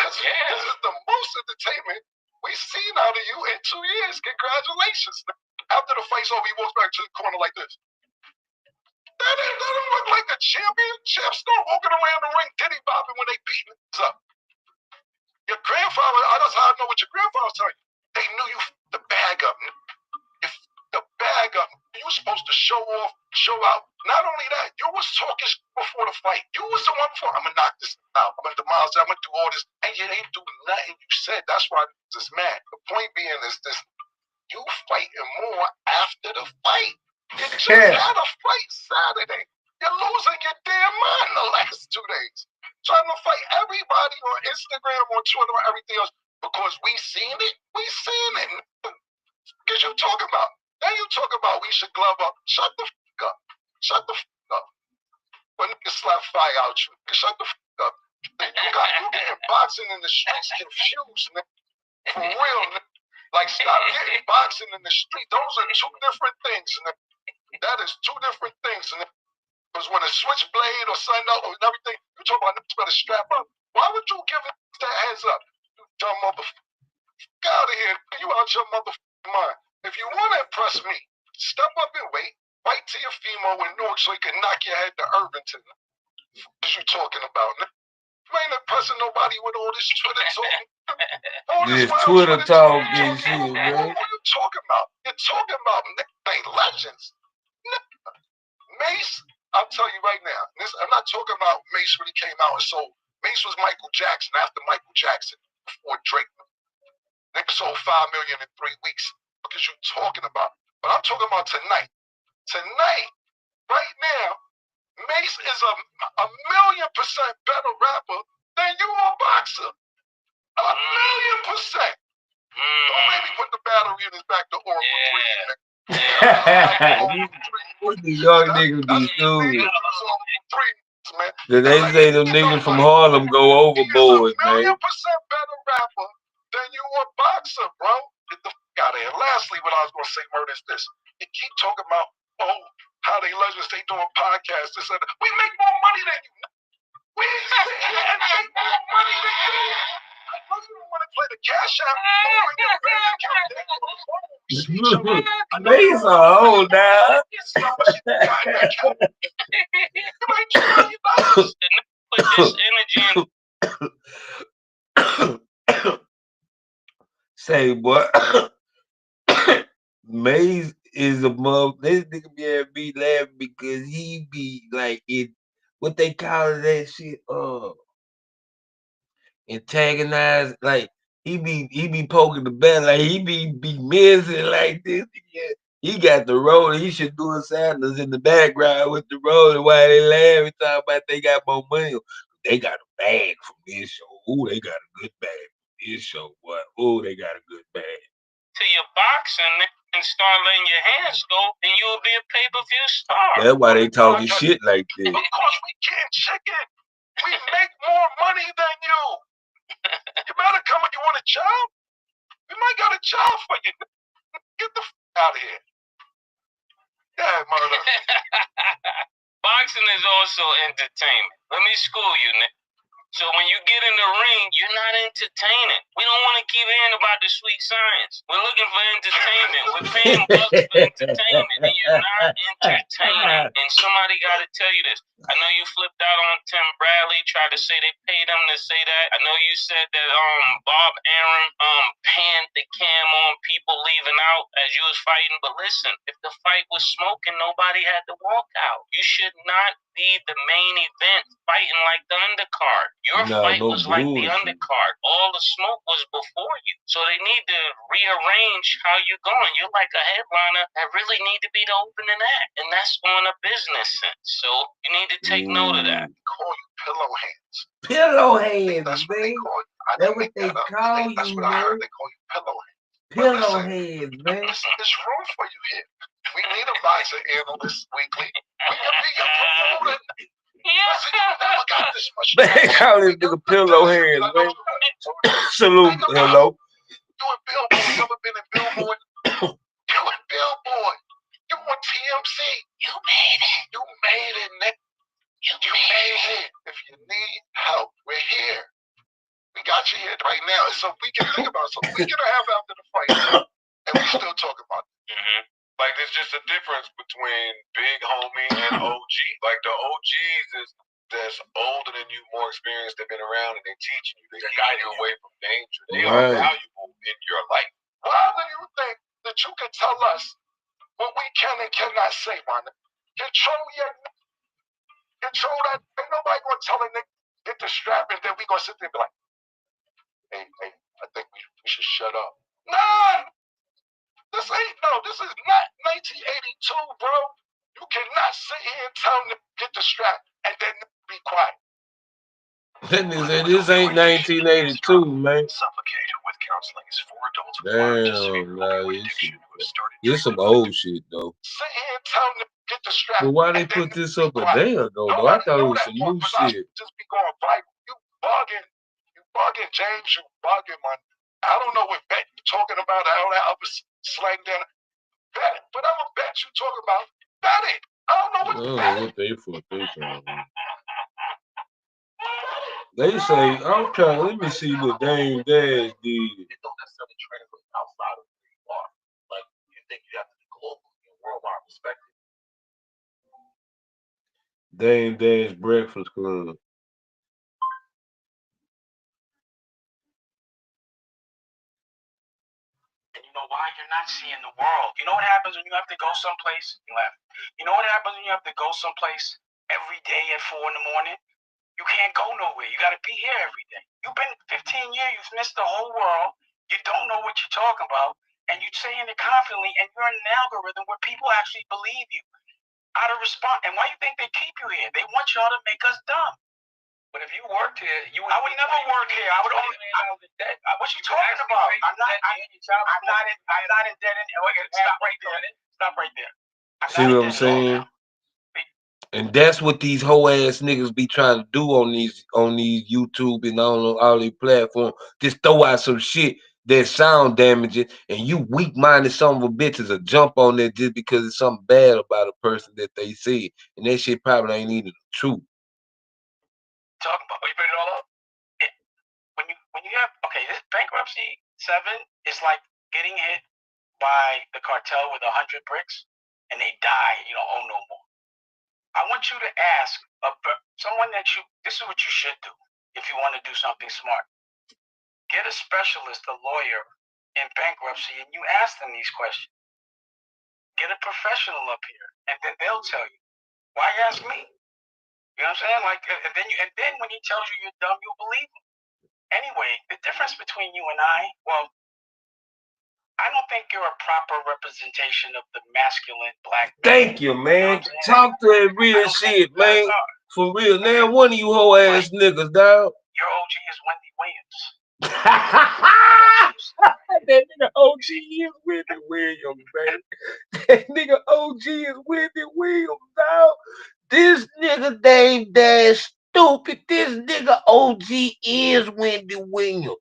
This is the most entertainment we've seen out of you in 2 years. Congratulations. After the fight's over, he walks back to the corner like this. That don't look like a champion. Champ start walking around the ring, diddy bopping when they beating up. Your grandfather, that's how I know what your grandfather's telling you. They knew you the bag up. You the bag up. You were supposed to show off, show out. Not only that, you was talking before the fight. You was the one before, I'm gonna knock this out. I'm gonna demolish that. I'm gonna do all this. And you didn't do nothing you said. That's why this is mad. The point being is this: you fighting more after the fight. You just had a fight Saturday. You're losing your damn mind the last 2 days. Trying to fight everybody on Instagram, on Twitter, or everything else because we seen it. We seen it. What you talking about? Now you talk about we should glove up. Shut the fuck up. Shut the fuck up. When niggas slap fire out you, shut the fuck up. You getting boxing in the streets confused, nigga. For real, nigga. Like stop getting boxing in the street. Those are 2 different things, nigga. That is 2 different things, nigga. Because when a switchblade or something else and everything, you talk about niggas better strap up. Why would you give that heads up? You dumb motherfucker. Get out of here. You out your motherfucking mind. If you want to impress me, step up and wait. Fight to your female in Newark so he can knock your head to Irvington. What you talking about? You ain't impressing nobody with all this Twitter talk. This Twitter talk and shit, man. What are you talking about? You're talking about niggas ain't legends. Mace, I'll tell you right now. I'm not talking about Mace when he came out and sold. Mace was Michael Jackson after Michael Jackson before Drake. Nigga sold 5 million in 3 weeks. What are you talking about? But I'm talking about tonight. Tonight, right now, Mace is a 1,000,000% better rapper than you a boxer. 1,000,000%. Don't make me put the battery in his back to Oracle 3. What the young niggas be stupid. They say them niggas from Harlem go overboard, man. 1,000,000% better rapper than you a boxer, bro. Get the fuck out of here. Lastly, what I was gonna say, Murder, is this. You keep talking about, how they legends, they doing podcasts, this and that. We make more money than you. We make more money than you. I know you don't want to play the cash app. Mace are old now. Put this energy in. Say what? Maze is a mother. This nigga be laughing because he be like it. What they call that shit? Antagonized. Like he be poking the bear. Like he be missing like this. Yeah. He got the roller. He should do a Sanders in the background with the roller while they laugh and talk about they got more money. They got a bag from this show. Ooh, they got a good bag from this show. Boy. Ooh, they got a good bag. To your boxing and start letting your hands go, and you'll be a pay-per-view star. That's why they talking shit like this. Because we can't check it. We make more money than you. You better come when you want a job. We might got a job for you. Get the out of here. Yeah, murder. Boxing is also entertainment. Let me school you, Nick. So when you get in the ring, you're not entertaining. We don't want to keep hearing about the sweet science. We're looking for entertainment. We're paying bucks for entertainment, and you're not entertaining. And somebody got to tell you this. I know you flipped out on Tim Bradley, tried to say they paid him to say that. I know you said that Bob Arum panned the cam on people leaving out as you was fighting. But listen, if the fight was smoking, nobody had to walk out. You should not be the main event fighting like the undercard. Your fight was like the undercard. All the smoke was before you. So they need to rearrange how you're going. You're like a headliner that really need to be the opening act. And that's on a business sense. So you need to take note of that. Call you pillow hands. Pillow hands, That's what they man. call you. That's what they call you, That's what I heard. They call you pillow hands. Pillow hands, man. Listen, there's room for you here. We need a boxing analyst weekly. We can be your promoter. Listen, you never got this much. They call this nigga pillow hands, man. Salute, hello. You in Billboard. You ever been in Billboard? You in Billboard. You on TMC. You made it. You made it, Nick. You made it. If you need help, we're here. We got you here right now. So we can think about it. So we can have after the fight. And we still talk about it. Like, there's just a difference between big homie and OG. Like, the OGs is that's older than you, more experienced, they've been around and they're teaching you. They guide you away from danger. They are valuable in your life. How do you think that you can tell us what we can and cannot say, man? Control that. Ain't nobody gonna tell a nigga get the strap and then we gonna sit there and be like, hey, I think we should shut up. Nah! This is not 1982, bro. You cannot sit here and tell them to get the strap and then be quiet. That nigga said this ain't 1982, man. Suffocated with counseling is for adults with Damn, nah, this some old shit though. Sit here and tell them to get the strap. But why they put this up a day ago though? I thought it was some new shit. Just be going viral. You bugging, James. You bugging, man. I don't know what bet you talking about. All that other slang there. Bet it, but I'm a bet you talking about. Bet it. I don't know what they for. They say, I'm trying. Let me see what Dame Dash did. It don't necessarily translate outside of who you are. Like you think you have to be global in worldwide perspective. Dame Dash Breakfast Club. Why you're not seeing the world. You know what happens when you have to go someplace? You laugh. You know what happens when you have to go someplace every day at 4 in the morning? You can't go nowhere. You got to be here every day. You've been 15 years. You've missed the whole world. You don't know what you're talking about. And you're saying it confidently. And you're in an algorithm where people actually believe you out of response. And why you think they keep you here? They want y'all to make us dumb. But if you worked here, I would never work here. I would only. What you talking about? I'm not in debt. Stop right there. Stop right there. See what I'm saying? And that's what these whole ass niggas be trying to do on these YouTube and all these platforms. Just throw out some shit that sound damaging, and you weak-minded son of a bitches will jump on that just because it's something bad about a person that they see, and that shit probably ain't even the truth. Talking about, you put it all up. When you have this bankruptcy 7 is like getting hit by the cartel with 100 bricks, and they die. You don't own no more. I want you to ask someone that this is what you should do if you want to do something smart. Get a specialist, a lawyer in bankruptcy, and you ask them these questions. Get a professional up here, and then they'll tell you. Why ask me? You know what I'm saying? Like, and then when he tells you you're dumb, you'll believe him. Anyway, the difference between you and I don't think you're a proper representation of the masculine black man. Thank you, man. Talk to that real shit, man. For real. Now, one of you whole ass niggas, dog. Your OG is Wendy Williams. That nigga OG is Wendy Williams, man. That nigga OG is Wendy Williams, dog. This nigga Dame Dash stupid. This nigga OG is Wendy Williams.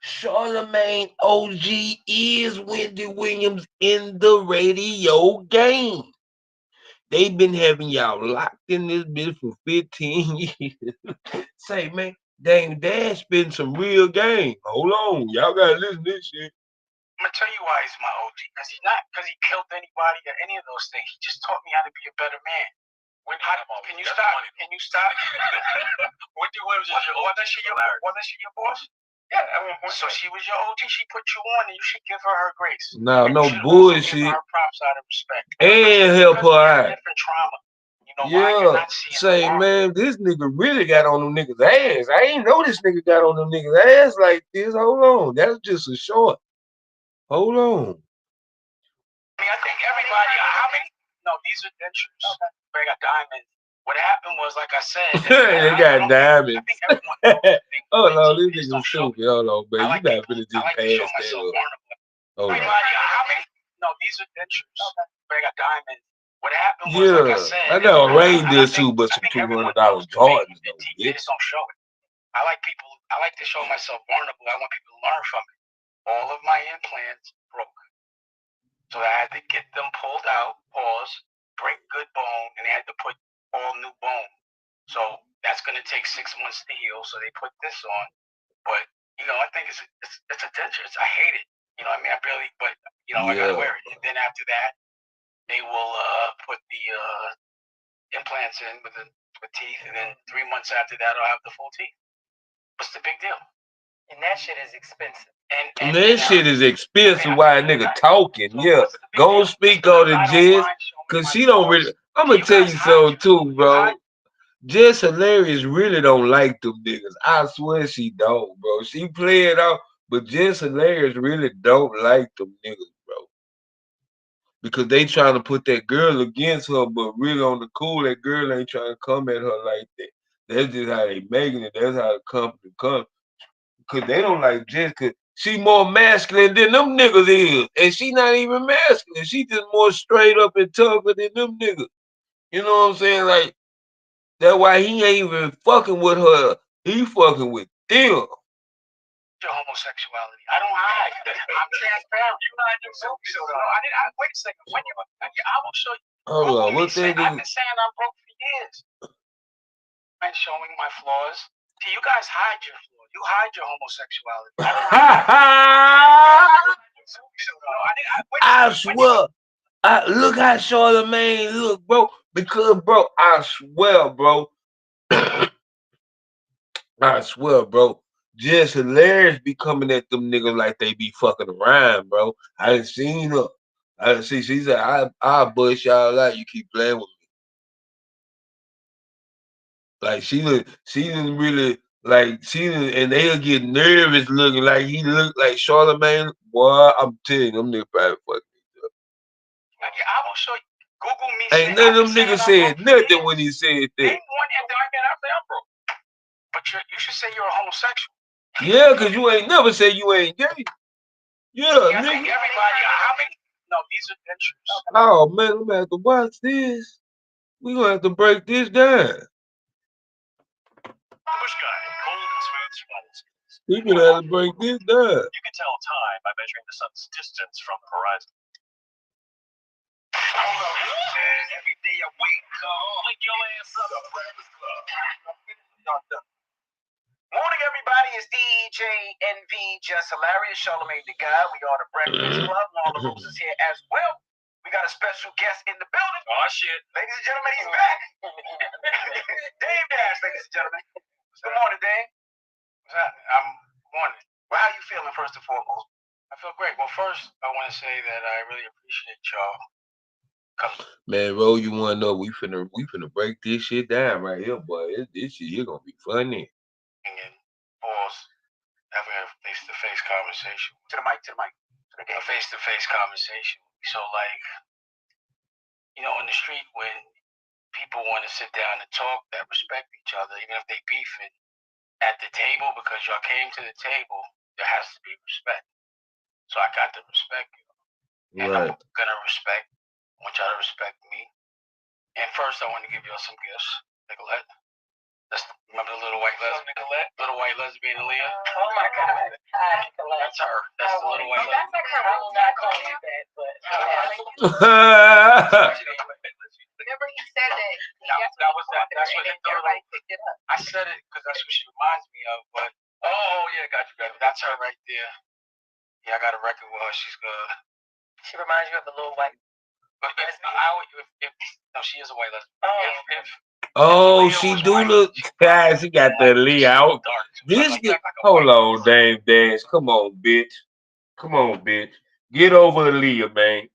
Charlemagne OG is Wendy Williams in the radio game. They've been having y'all locked in this bitch for 15 years. Say, man, Dame Dash spitting some real game. Hold on. Y'all gotta listen to this shit. I'm gonna tell you why he's my OG. Because he's not because he killed anybody or any of those things. He just taught me how to be a better man. Can you stop? Can you stop? Wendy Williams is your wasn't she your boss? Yeah, so she was your OG. She put you on, and you should give her grace. No, and no bullshit. Give her props out of respect. And help her out. Different trauma. You know yeah, why you're not seeing say, man, this nigga really got on them niggas' ass. I ain't know this nigga got on them niggas' ass like this. Hold on. That's just a short. Hold on. I mean, I think everybody, how many? No, these are dentures. They got diamonds. What happened was, like I said, they got diamonds. I think everyone. Oh no, this nigga stupid. Hold on, man. You gotta finish just pass that up. Everybody, how many? No, these are dentures. They got diamonds. What happened was, like I said, I got a reindeer suit, but some $200 Jordans though. Just don't show it. I like to show myself vulnerable. I want people to learn from it. All of my implants broke. So I had to get them pulled out, pause, break good bone, and they had to put all new bone. So that's going to take 6 months to heal. So they put this on. But, you know, I think it's a denture. I hate it. You know, I mean, I barely, but, you know, I got to wear it. And then after that, they will put the implants in with teeth. And then 3 months after that, I'll have the full teeth. What's the big deal? And that shit is expensive. And that shit is expensive. Why a nigga talking? Yeah, go speak on it, Jess. Cause she don't really. I'm gonna tell you something too, bro. Jess Hilarious really don't like them niggas. I swear she don't, bro. She play it out, but Jess Hilarious really don't like them niggas, bro. Because they trying to put that girl against her, but really on the cool, that girl ain't trying to come at her like that. That's just how they making it. That's how the company comes. Cause they don't like Jess, cause she more masculine than them niggas is. And she not even masculine. She just more straight up and tougher than them niggas. You know what I'm saying? Like, that's why he ain't even fucking with her. He fucking with them. Your homosexuality. I don't hide. I'm transparent. You hide yourself. Wait a second. I will show you. Hold on. What thing I've been saying I'm broke for years. I'm showing my flaws. See, you guys hide your flaws. You hide your homosexuality. I swear. Look how Charlemagne look, bro. Because, bro, I swear, bro. I swear, bro. Just Hilarious be coming at them niggas like they be fucking around, bro. I done seen her. I done see. She said, I'll bust y'all out. You keep playing with me. Like, she didn't really, like, and they'll get nervous looking like he look like Charlemagne. Boy, I'm telling you, them niggas probably fucking me up. I will show you. Google me. Ain't none of them niggas said nothing when he said that. Name one indictment I say I'm broke. But you should say you're a homosexual. Yeah, because you ain't never say you ain't gay. Yeah, I nigga. think everybody, how many? No, these are dentures. Oh, man, I'm going to have to watch this. We're going to have to break this down. Push guy, cold and smooth survival skills. We're going to have to break this down. You can tell time by measuring the sun's distance from the horizon. Every day I wake up, wake your ass up. The Breakfast Club. Morning, everybody. It's DJ NV, Just Hilarious, Charlemagne the Guy. We are the Breakfast Club. Marlon Rose is here as well. We got a special guest in the building. Oh, shit. Ladies and gentlemen, he's back. Dave Dash, ladies and gentlemen. Good morning, Dave. Morning. Well, how you feeling, first and foremost? I feel great. Well, first, I want to say that I really appreciate y'all. Man, Ro, you want to know, we finna break this shit down right here, boy. This shit here going to be funny. And pause, having a face-to-face conversation. To the mic. A face-to-face conversation. So, like, you know, in the street, when people want to sit down and talk that respect each other, even if they beefing at the table, because y'all came to the table, there has to be respect. So I got to respect you. And right. I'm going to respect, I want y'all to respect me. And first, I want to give y'all some gifts. Nicolette. Remember the little white lesbian, Nicolette? Little white lesbian, Aaliyah? Oh my God. That's her. That's the little white lesbian. That's like her. I will not call you that, but. Remember he said that. That was that. That's what everybody picked it up. I said it because that's what she reminds me of, but. Oh, yeah, got you. That's her right there. Yeah, I got a record with her. She's good. She reminds you of the little white. But no, she is a white lesbian. Oh, she do look. Guys, she got the Leah out. This get. Hold on, Dame Dash. Come on, bitch. Come on, bitch. Get over Leah, man.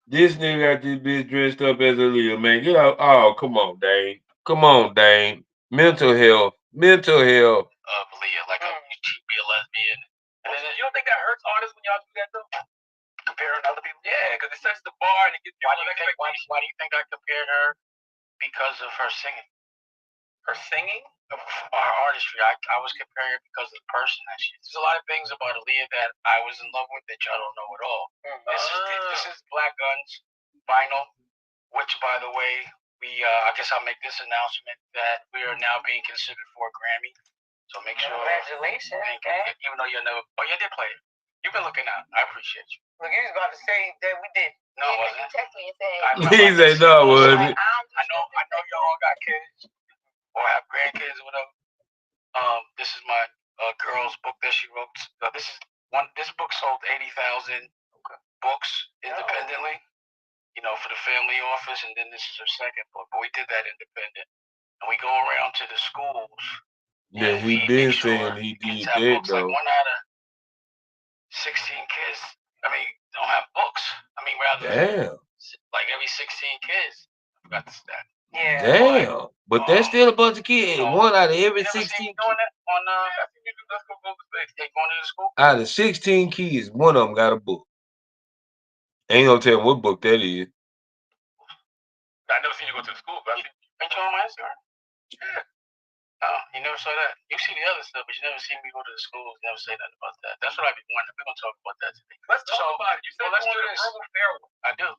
This nigga got this bitch dressed up as Aaliyah, man. Get out. Oh, come on, Dane. Come on, Dane. Mental health. Mental health. Aaliyah, like she'd be a lesbian. And then, you don't think that hurts artists when y'all do that, though? Comparing other people? Yeah, because it sets the bar and it gets why do you think I compared her? Because of her singing. Her singing? Her artistry. I was comparing her because of the person that she is. There's a lot of things about Aaliyah that I was in love with that y'all don't know at all. This is Black Guns vinyl, which, by the way, I guess I'll make this announcement that we are now being considered for a Grammy. So make sure. Congratulations. Okay. Even though you never. Oh, you did play it. You've been looking out. I appreciate you. Look, you was about to say that we did. No, it wasn't. You text me and say. He said no, wasn't it? I know y'all got kids or have grandkids or whatever. This is my girl's book that she wrote. This book sold 80,000 books independently. You know, for the family office, and then this is her second book. But we did that independent, and we go around to the schools. Yeah, he been saying he did that though. Like 1 out of 16 kids, don't have books. Rather, like every 16 kids. I forgot the stat. Yeah. Damn, but that's still a bunch of kids. 1 out of every 16 kids. Doing that on let's go going to the school. Out of 16 kids, 1 of them got a book. Ain't no telling what book that is. I never seen you go to the school, but ain't you on my Instagram? Yeah. Oh, you never saw that. You see the other stuff, but you never see me go to the schools. Never say nothing about that. That's what I be wanting. We're gonna talk about that today. Let's talk about it. You said let's do this. I do,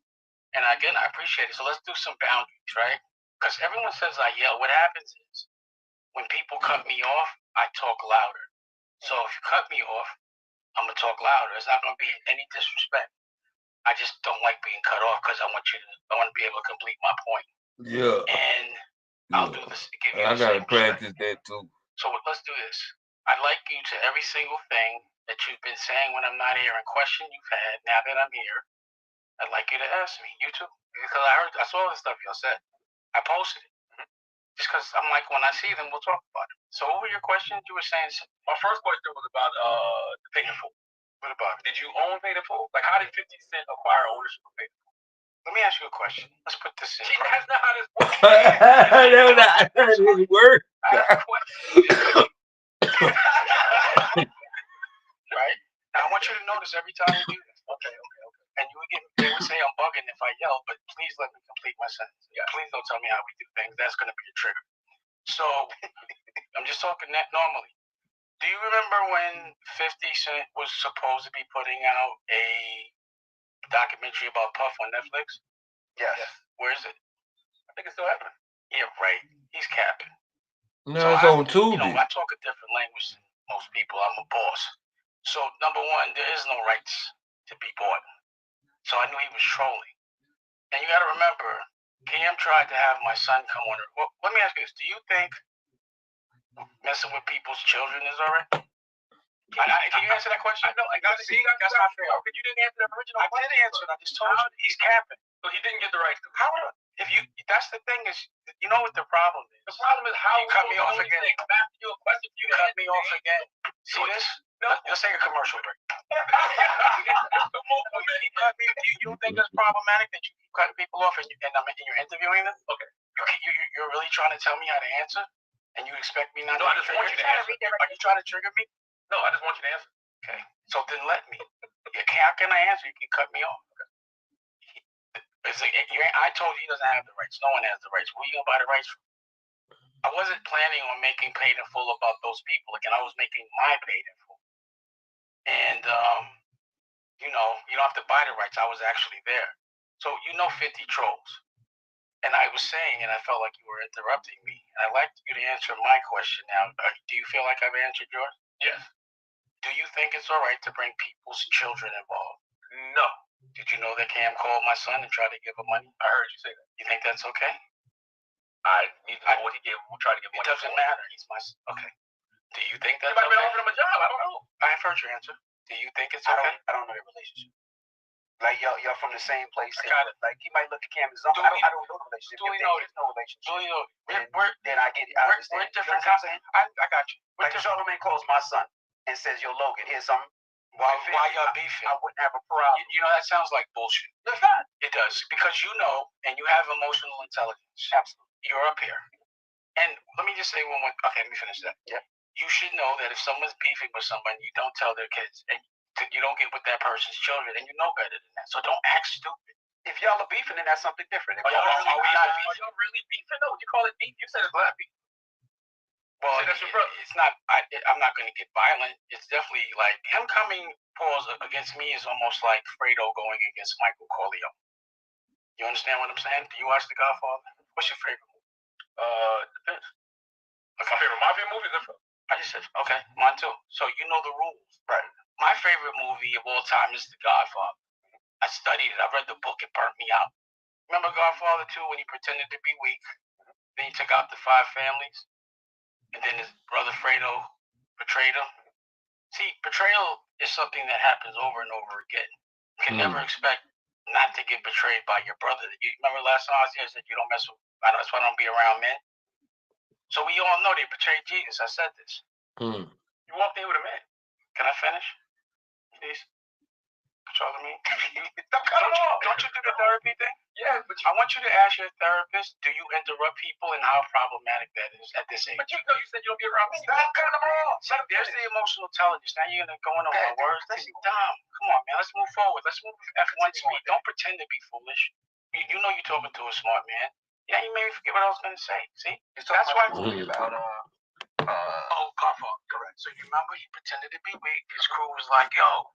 and again, I appreciate it. So let's do some boundaries, right? Because everyone says I yell. What happens is when people cut me off, I talk louder. So if you cut me off, I'm gonna talk louder. It's not gonna be any disrespect. I just don't like being cut off because I want to be able to complete my point. Yeah. And I'll do this. I gotta practice that too. So let's do this. I'd like you to every single thing that you've been saying when I'm not here and question you've had now that I'm here, I'd like you to ask me. You too. Because I saw the stuff y'all said. I posted it. Just because I'm like, when I see them, we'll talk about it. So what were your questions? You were saying my first question was about the Paid in Full. What about it? Did you own Paid in Full? Like, how did 50 Cent acquire ownership of Paid in Full? Let me ask you a question. Let's put this in. That's not how this works. That's not how this works. I have a question. Right? Now, I want you to notice every time you do this. Okay. And they would say I'm bugging if I yell, but please let me complete my sentence. Yeah. Please don't tell me how we do things. That's going to be a trigger. So, I'm just talking that normally. Do you remember when 50 Cent was supposed to be putting out a documentary about Puff on Netflix? Yes. Where is it? I think it's still happening. Yeah, right. He's capping. No, it's on Tubi. I talk a different language than most people. I'm a boss. So, number one, there is no rights to be bought. So I knew he was trolling. And you got to remember, Cam tried to have my son come on. Well, let me ask you this. Do you think messing with people's children is all right? Can you answer that question? I know. I got to see. That's not fair. But you didn't answer the original question. I did answer it. I just told you. He's capping. So he didn't get the rights to. How? That's the thing is, you know what the problem is? The problem is how you cut me off again. You cut me off again. See this? No. Let's take a commercial break. You don't think that's problematic that you keep cutting people off and you're interviewing them? Okay. You're really trying to tell me how to answer? And you expect me not to? No, I just want you to answer. Are you trying to trigger me? No, I just want you to answer. Okay. So then let me. How can I answer? You can cut me off. Okay. I told you he doesn't have the rights. No one has the rights. Where are you going to buy the rights from? I wasn't planning on making Paid in Full about those people. Again, I was making my Paid in Full. And, you don't have to buy the rights. I was actually there. So you know 50 trolls. And I was saying, and I felt like you were interrupting me. And I'd like you to answer my question now. Do you feel like I've answered yours? Yes. Do you think it's all right to bring people's children involved? No. Did you know that Cam called my son and tried to give him money? I heard you say that. You think that's okay? I need to know what he gave. We'll try to give It money. doesn't matter. He's my son. Okay. Do you think that's He might have been okay? offering him a job. I don't know. I've heard your answer. Do you think it's okay? I don't know their relationship. Like y'all from the same place. I got it. Like he might look at Cam as something. I don't know the relationship. Do we If know there is no relationship, Do you know? then I get it. I We're understand. different. You know what I'm saying? I got you. Like if Charlamagne calls my son and says, "Yo, Logan, here's something." Why y'all beefing? I wouldn't have a problem. You know, that sounds like bullshit. It's not. It does. Because you know, and you have emotional intelligence. Absolutely. You're up here. And let me just say one more. Okay, let me finish that. Yeah. You should know that if someone's beefing with someone, you don't tell their kids. And you don't get with that person's children. And you know better than that. So don't act stupid. If y'all are beefing, then that's something different. If Are y'all y'all really beefing though? You call it beef? You said it's not beef. Well, that's your brother. it's not. I'm not going to get violent. It's definitely like him coming against me is almost like Fredo going against Michael Corleone. You understand what I'm saying? Do you watch The Godfather? What's your favorite movie? Depends. Okay. My favorite mafia movie is I just said okay, mine too. So you know the rules, right? My favorite movie of all time is The Godfather. I studied it. I read the book. It burnt me out. Remember Godfather 2 when he pretended to be weak? Then he took out the 5 families. And then his brother Fredo betrayed him. See, betrayal is something that happens over and over again. You can never expect not to get betrayed by your brother. You remember last time I was here, I said you don't mess with, that's why I don't be around men. So we all know they betrayed Jesus. I said this. You walked in with a man. Can I finish? Please? Charlamagne? Don't cut him off. Don't you do the therapy thing? Yeah, but I want you to ask your therapist, do you interrupt people and how problematic that is at this age? you know you said you don't be around me. Stop cutting him off. See, there's the emotional intelligence. Now you're going to go in on my words. That's dumb. Come on, man. Let's move forward. Let's move F1 speed. Don't pretend to be foolish. You know you're talking to a smart man. Yeah, you made me forget what I was going to say. See? That's why I'm talking about Godfather. Correct. So you remember he pretended to be weak. His crew was like, yo,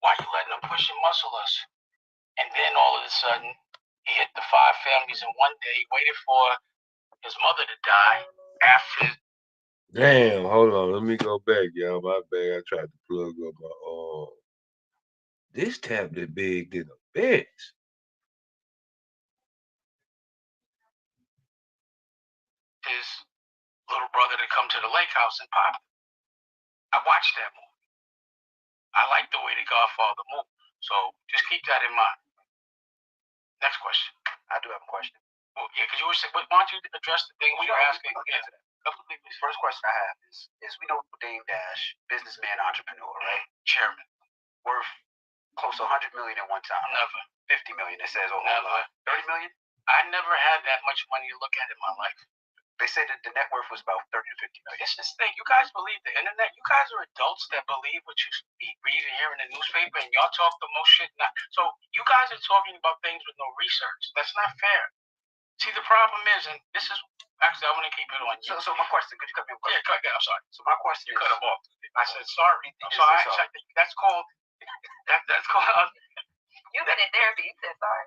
why you letting him push and muscle us? And then all of a sudden, he hit the 5 families in one day. He waited for his mother to die after his... Damn, hold on. Let me go back, y'all. My bad. I tried to plug up my this tablet big than a bitch. His little brother to come to the lake house and pop. I watched that movie. I like the way the Godfather moved. So just keep that in mind. Next question. I do have a question. Well, yeah, because you were saying, why don't you address the thing we were asking? First question I have is we know Dame Dash, businessman, entrepreneur, right? Chairman. Worth close to 100 million at one time. Never. 50 million, it says over. Never. 30 million? I never had that much money to look at in my life. They say that the net worth was about 30 to 50 million. This is the thing. You guys believe the internet. You guys are adults that believe what you read and hear in the newspaper, and y'all talk the most shit. So you guys are talking about things with no research. That's not fair. See, the problem is, and this is actually, I want to keep it on you. So my question, could you cut me off? Yeah, I'm sorry. So my question you cut him off. I said sorry. I'm sorry. sorry. That's called. That's called. You've been in therapy. You said sorry.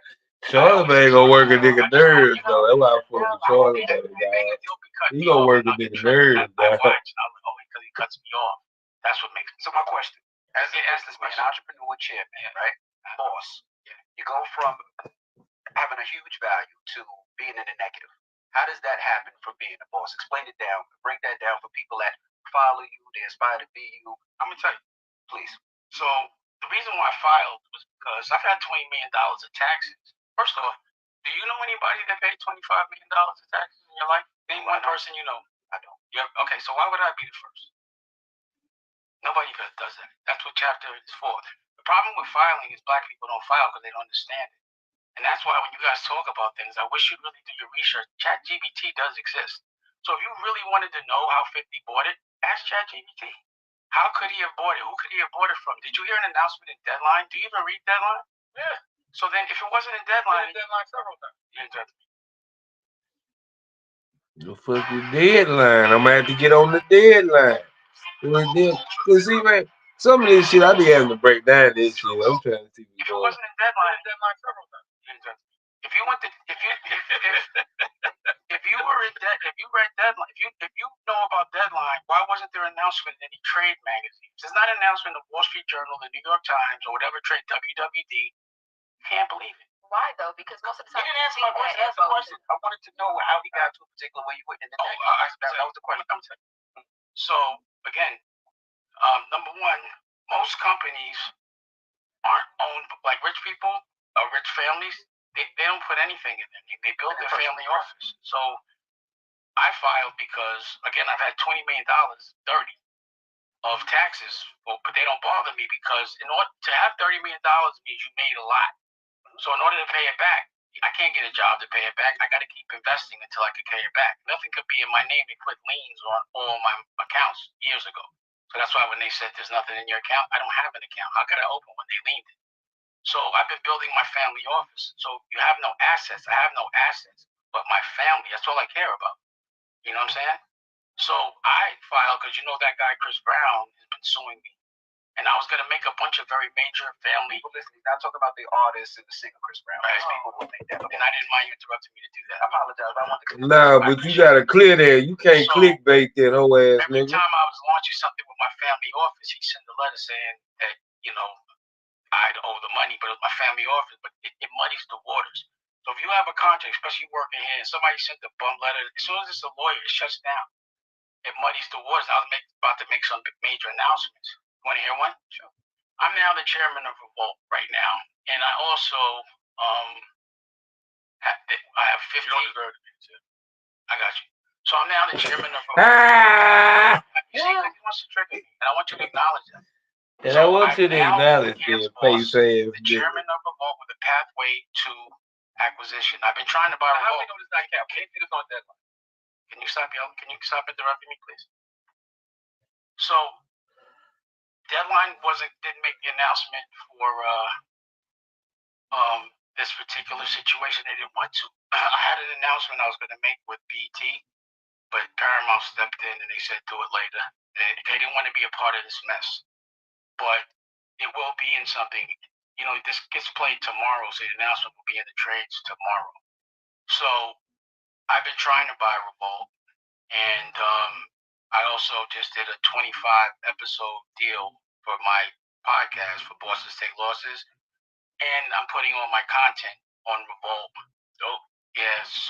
Charlamagne gonna work a nigga nerves though. That's why I fuck with Charlamagne, dog. He gonna work a nigga nerves, dog. Because he cuts me off. That's what makes me. So my question, as this man, entrepreneur, chairman, right? Boss. You go from having a huge value to being in the negative. How does that happen from being a boss? Explain it down. Break that down for people that follow you, they aspire to be you. I'm gonna tell you, please. So the reason why I filed was because I've had $20 million of taxes. First off, do you know anybody that paid $25 million of taxes in your life? Name one person you know. I don't. Okay, so why would I be the first? Nobody does that. That's what chapter is for. The problem with filing is black people don't file because they don't understand it. And that's why when you guys talk about things, I wish you'd really do your research. ChatGPT does exist. So if you really wanted to know how 50 bought it, ask ChatGPT. How could he have bought it? Who could he have bought it from? Did you hear an announcement in Deadline? Do you even read Deadline? Yeah. So then if it wasn't in Deadline... Deadline several times. You interrupted me. The fucking deadline. I'm gonna have to get on the deadline. Cause see, man, some of this shit I be having to break down this shit. I'm trying to see if it wasn't in Deadline several times. you went to if you were in if you read Deadline, if you know about Deadline, why wasn't there an announcement in any trade magazines? There's not an announcement in the Wall Street Journal, the New York Times, or whatever trade WWD. Can't believe it. Why though? Because most of the time You didn't answer my question. That's the question. I wanted to know how he got to a particular way you went in the that was the question. So again, number one, most companies aren't owned like rich people or rich families. They don't put anything in them. They build their family office. So I filed because again I've had $20 million dirty of taxes, but they don't bother me because in order to have $30 million means you made a lot. So in order to pay it back, I can't get a job to pay it back. I got to keep investing until I can pay it back. Nothing could be in my name. They put liens on all my accounts years ago. So that's why when they said there's nothing in your account, I don't have an account. How could I open when they liened it? So I've been building my family office. So you have no assets. I have no assets, but my family. That's all I care about. You know what I'm saying? So I filed because you know that guy Chris Brown has been suing me. And I was going to make a bunch of very major family. Well, listen, he's not talking about the artist and the singer Chris Brown. Right. People will think that. And I didn't mind you interrupting me to do that. I apologize. I want to. Nah, but you got to clear that. You can't clickbait that whole ass every nigga. Every time I was launching something with my family office, he sent a letter saying that, you know, I'd owe the money, but it was my family office. But it muddies the waters. So if you have a contract, especially working here, and somebody sent a bum letter, as soon as it's a lawyer, it shuts down. It muddies the waters. I was about to make some major announcements. You want to hear one? Sure. I'm now the chairman of Revolt right now, and I also I have 50. I got you. So I'm now the chairman of Revolt. You see, he wants to trigger me, and I want you to acknowledge that. And so I want you to acknowledge that face ass. The chairman of Revolt with a pathway to acquisition. I've been trying to buy Revolt. How do we know this guy cap? Can't see this on Deadline. Can you stop yelling? Can you stop interrupting me, please? So. Deadline didn't make the announcement for this particular situation. They didn't want to. I had an announcement I was going to make with BT, but Paramount stepped in and they said do it later. They didn't want to be a part of this mess, but it will be in something. You know, this gets played tomorrow, so the announcement will be in the trades tomorrow. So I've been trying to buy Revolt, and I also just did a 25-episode deal for my podcast for Bosses Take Losses, and I'm putting all my content on Revolt. Yes,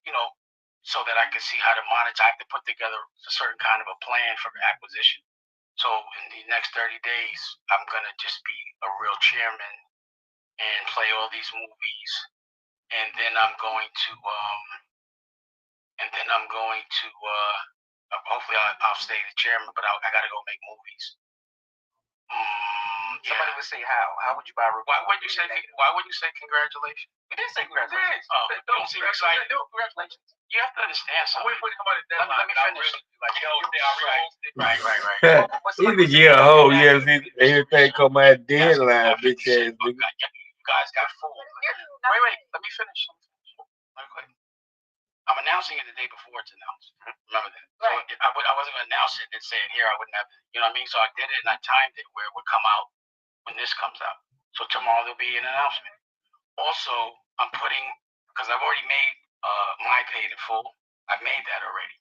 you know, so that I can see how to monetize. I have to put together a certain kind of a plan for acquisition. So in the next 30 days, I'm gonna just be a real chairman and play all these movies, and then I'm going to hopefully I'll stay the chairman, but I gotta go make movies. Somebody would say how? How would you buy Revolt? Why would you say congratulations? You didn't say congratulations. Oh, don't seem excited. Congratulations. You have to understand something. Let me finish. Right. Even everything come out Deadline, bitch ass nigga. You guys got fooled. Wait. Let me finish. I'm announcing it the day before it's announced. Remember that. Right. So I wasn't going to announce it and say it here. I wouldn't have, you know what I mean? So I did it and I timed it where it would come out when this comes out. So tomorrow there'll be an announcement. Also, I'm putting, because I've already made my paid in full. I've made that already.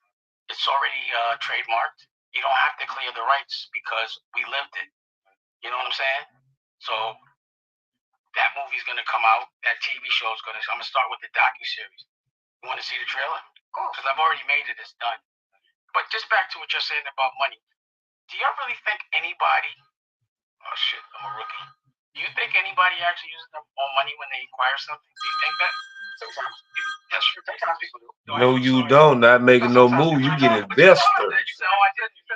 It's already trademarked. You don't have to clear the rights because we lived it. You know what I'm saying? So that movie's going to come out. That TV show is going to, I'm going to start with the docuseries. You want to see the trailer? Because I've already made it. It's done. But just back to what you're saying about money. Do y'all really think anybody... Oh, shit. I'm a rookie. Do you think anybody actually uses their own money when they acquire something? Do you think that? Sometimes. That's true. Sometimes people do. No, you don't. Not making no move. You get investors.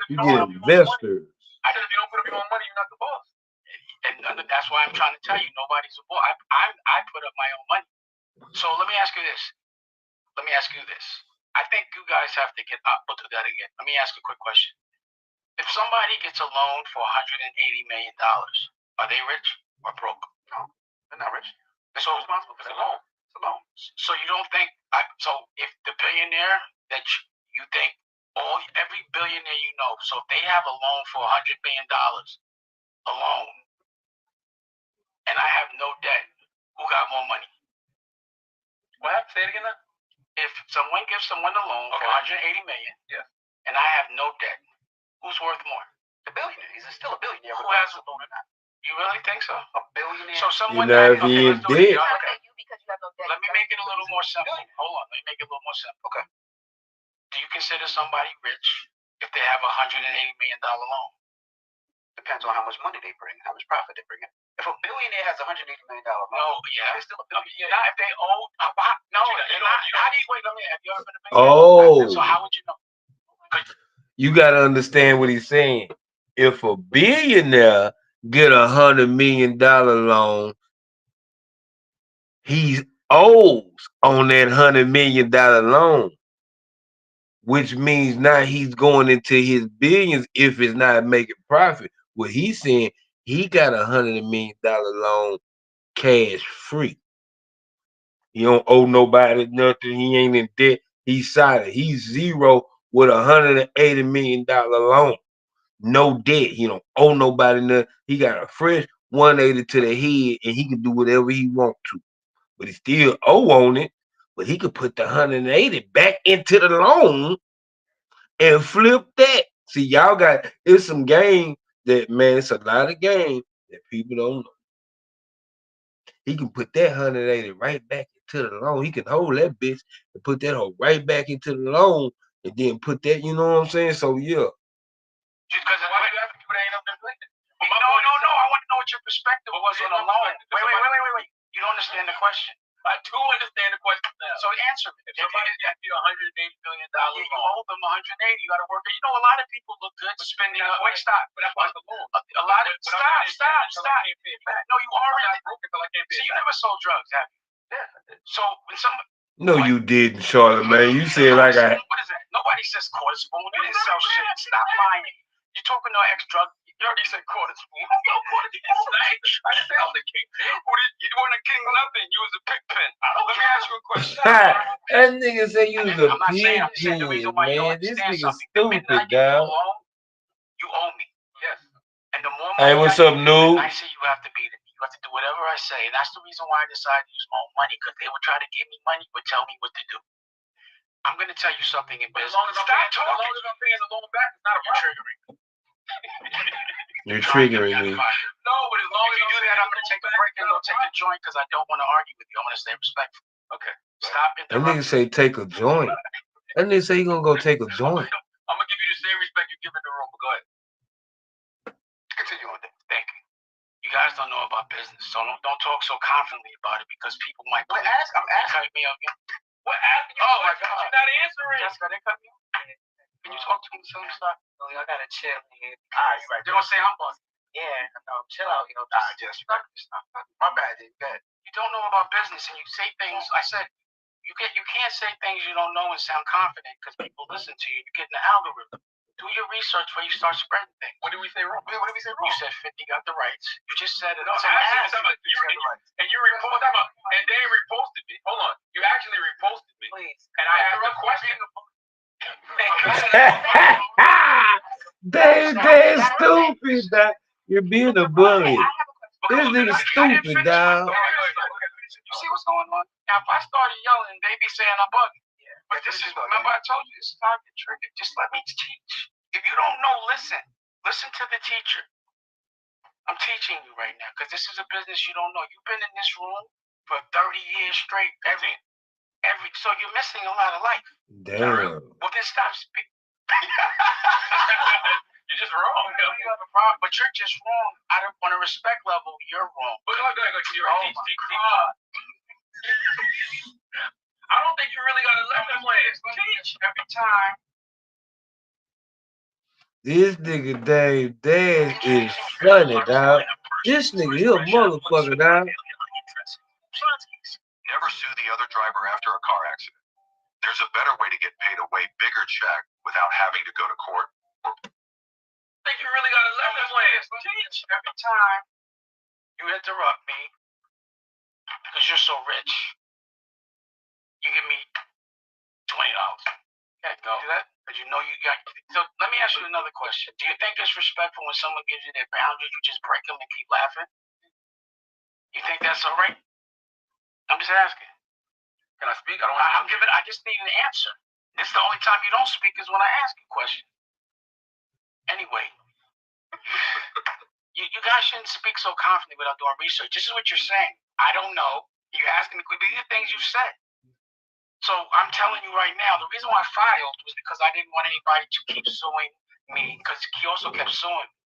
You get investors. I said if you don't put up your own money, you're not the boss. And that's why I'm trying to tell you, nobody's a boss. I put up my own money. So let me ask you this. I think you guys have to get up. We'll do that again. Let me ask a quick question. If somebody gets a loan for $180 million, are they rich or broke? No, they're not rich. They're so responsible for their loan. It's a loan. So you don't think, so if the billionaire that you think, every billionaire you know, so if they have a loan for $100 million alone, and I have no debt, who got more money? What happened? Say it again. If someone gives someone a loan for 180 million, and I have no debt, who's worth more? The billionaire. He's still a billionaire. Who has a loan or not? You really think so? A billionaire. So someone You know, that if he ain't dead. Let me make it a little more simple. Hold on. Let me make it a little more simple. Okay. Do you consider somebody rich if they have $180 million loan? Depends on how much money they bring, how much profit they bring in. If a billionaire has $180 million loan, they're still a billionaire. Not if they owe. No, they're not. How do you wait? Let me. Have you ever been a billionaire? So how would you know? You got to understand what he's saying. If a billionaire get $100 million loan, he owes on that $100 million loan, which means now he's going into his billions if it's not making profit. What he's saying, he got $100 million loan cash free. He don't owe nobody nothing. He ain't in debt. He's solid. He's zero with $180 million loan. No debt. He don't owe nobody nothing. He got a fresh 180 to the head, and he can do whatever he want to. But he still owe on it. But he could put the 180 back into the loan and flip that. See, y'all got it's some game that, man, it's a lot of game that people don't know. He can put that 180 right back into the loan. He can hold that bitch and put that hoe right back into the loan and then put that, you know what I'm saying? So yeah. Just because why do you have to do that? Ain't nothing like that. No. I want to know what your perspective was on the loan. Wait. You don't understand the question. I do understand the question now. So answer me. If somebody gives you $180 million loan, you hold them 180. You got to work it. You know, a lot of people look good spending. Wait, stop. But that's not the law. A lot of stop. No, you already. See, you never sold drugs, have you? Yeah. So when someone. No, you didn't, Charlamagne. You said like I. What is that? Nobody says quarter spoon. You didn't sell shit. Stop lying. You're talking to an ex-drug. You already said quarter spoon. No quarter spoon. I didn't say I was the king. You weren't a king nothing. You was a pig pen. Let me ask you a question. That nigga say you was a pig pen, man. This nigga stupid, dog. You owe me. Yes. And the more hey, what's up, noob? I say you have to be there. You have to do whatever I say. And that's the reason why I decided to use my own money, because they would try to give me money but tell me what to do. I'm going to tell you something in business. As long as I'm paying the loan back, it's not a triggering. You're triggering me. No, but as long as you do that, I'm going to take a break and go take a joint because I don't want to argue with you. I want to stay respectful. Okay. Stop interrupting. That nigga say take a joint. That nigga say he going to go take a joint. I'm going to give you the same respect you give in the room, but go ahead. Continue on that. Thank you. You guys don't know about business, so don't talk so confidently about it because people might. I'm asking me again. What asking you? Oh my God! You're not answering. Jessica, they cut me off. Can you talk to me some stuff? I gotta chill, nigga. Alright, you're right. They're gonna say I'm busting. Yeah, no, chill out. You know, just stop. My bad, dude. You don't know about business, and you say things. I said you can't say things you don't know and sound confident because people listen to you. You get in the algorithm. Do your research before you start spreading things. What did we say wrong? You said 50 got the rights. You just said it. No, and you reposted them, and they reposted me. Hold on. You actually reposted me. Please. And I asked a question. That's stupid, dog. You're being a bully. This nigga stupid, dog. You see what's going on? Now, if I started yelling, they be saying I'm bugging. But this is, remember I told you, this is how I get triggered. Just let me teach. If you don't know, listen. Listen to the teacher. I'm teaching you right now because this is a business you don't know. You've been in this room for 30 years straight. So you're missing a lot of life. Damn. Well, then stop speaking. You're just wrong. You have a problem, but you're just wrong. On a respect level, you're wrong. But I don't think you really gotta let them teach every time. This nigga Dave Dash is funny, dog. This nigga, he a motherfucker, dog. Never sue the other driver after a car accident. There's a better way to get paid a way bigger check without having to go to court. I think you really gotta let them teach every time you interrupt me because you're so rich. You give me $20. Okay, go. Do that? Because you know you got. So let me ask you another question. Do you think it's respectful when someone gives you their boundaries, you just break them and keep laughing? You think that's all right? I'm just asking. Can I speak? I just need an answer. This is the only time you don't speak is when I ask you a question. Anyway, you guys shouldn't speak so confidently without doing research. This is what you're saying. I don't know. You're asking me, these are things you've said. So I'm telling you right now, the reason why I filed was because I didn't want anybody to keep suing me, because he also kept suing me.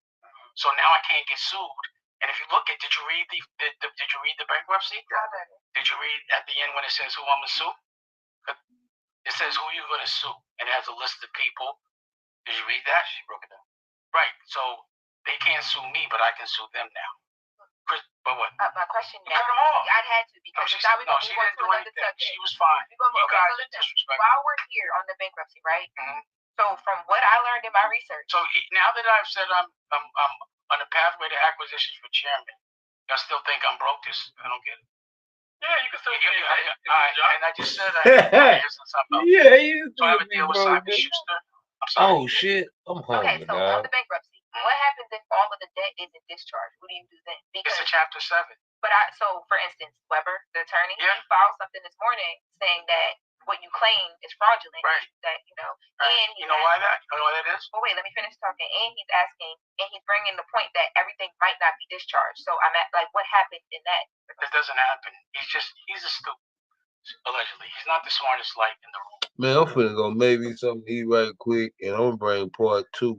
So now I can't get sued. And if you look at, did you read the bankruptcy? Did you read at the end when it says who I'm gonna sue? It says who you're gonna sue, and it has a list of people. Did you read that? She broke it down. Right. So they can't sue me, but I can sue them now. Chris, but what? My question now. Cut them off. I had to because now we're going to move on to another subject. She was fine. You guys are disrespectful. While we're here on the bankruptcy, right? Mm-hmm. So from what I learned in my research. So now that I've said I'm on a pathway to acquisitions for chairman, y'all still think I'm broke? I don't get it. Yeah, you can still get it. And I just said I something else. Yeah, you so I have a deal with Simon Schuster. I'm sorry. Oh shit, I'm hungry. Okay, so on the bankruptcy, what happens if all of the debt isn't discharged? What do you do then? Because it's a Chapter 7. But so for instance, Weber, the attorney, he filed something this morning saying that what you claim is fraudulent. Right. That right. And you know why that? You know why that is? Well, wait, let me finish talking. And he's asking, and he's bringing the point that everything might not be discharged. So I'm at what happened in that? It doesn't happen. He's a stupid. Allegedly, he's not the smartest light in the room. Man, I'm finna go maybe something to eat right quick, and I'm gonna bring part 2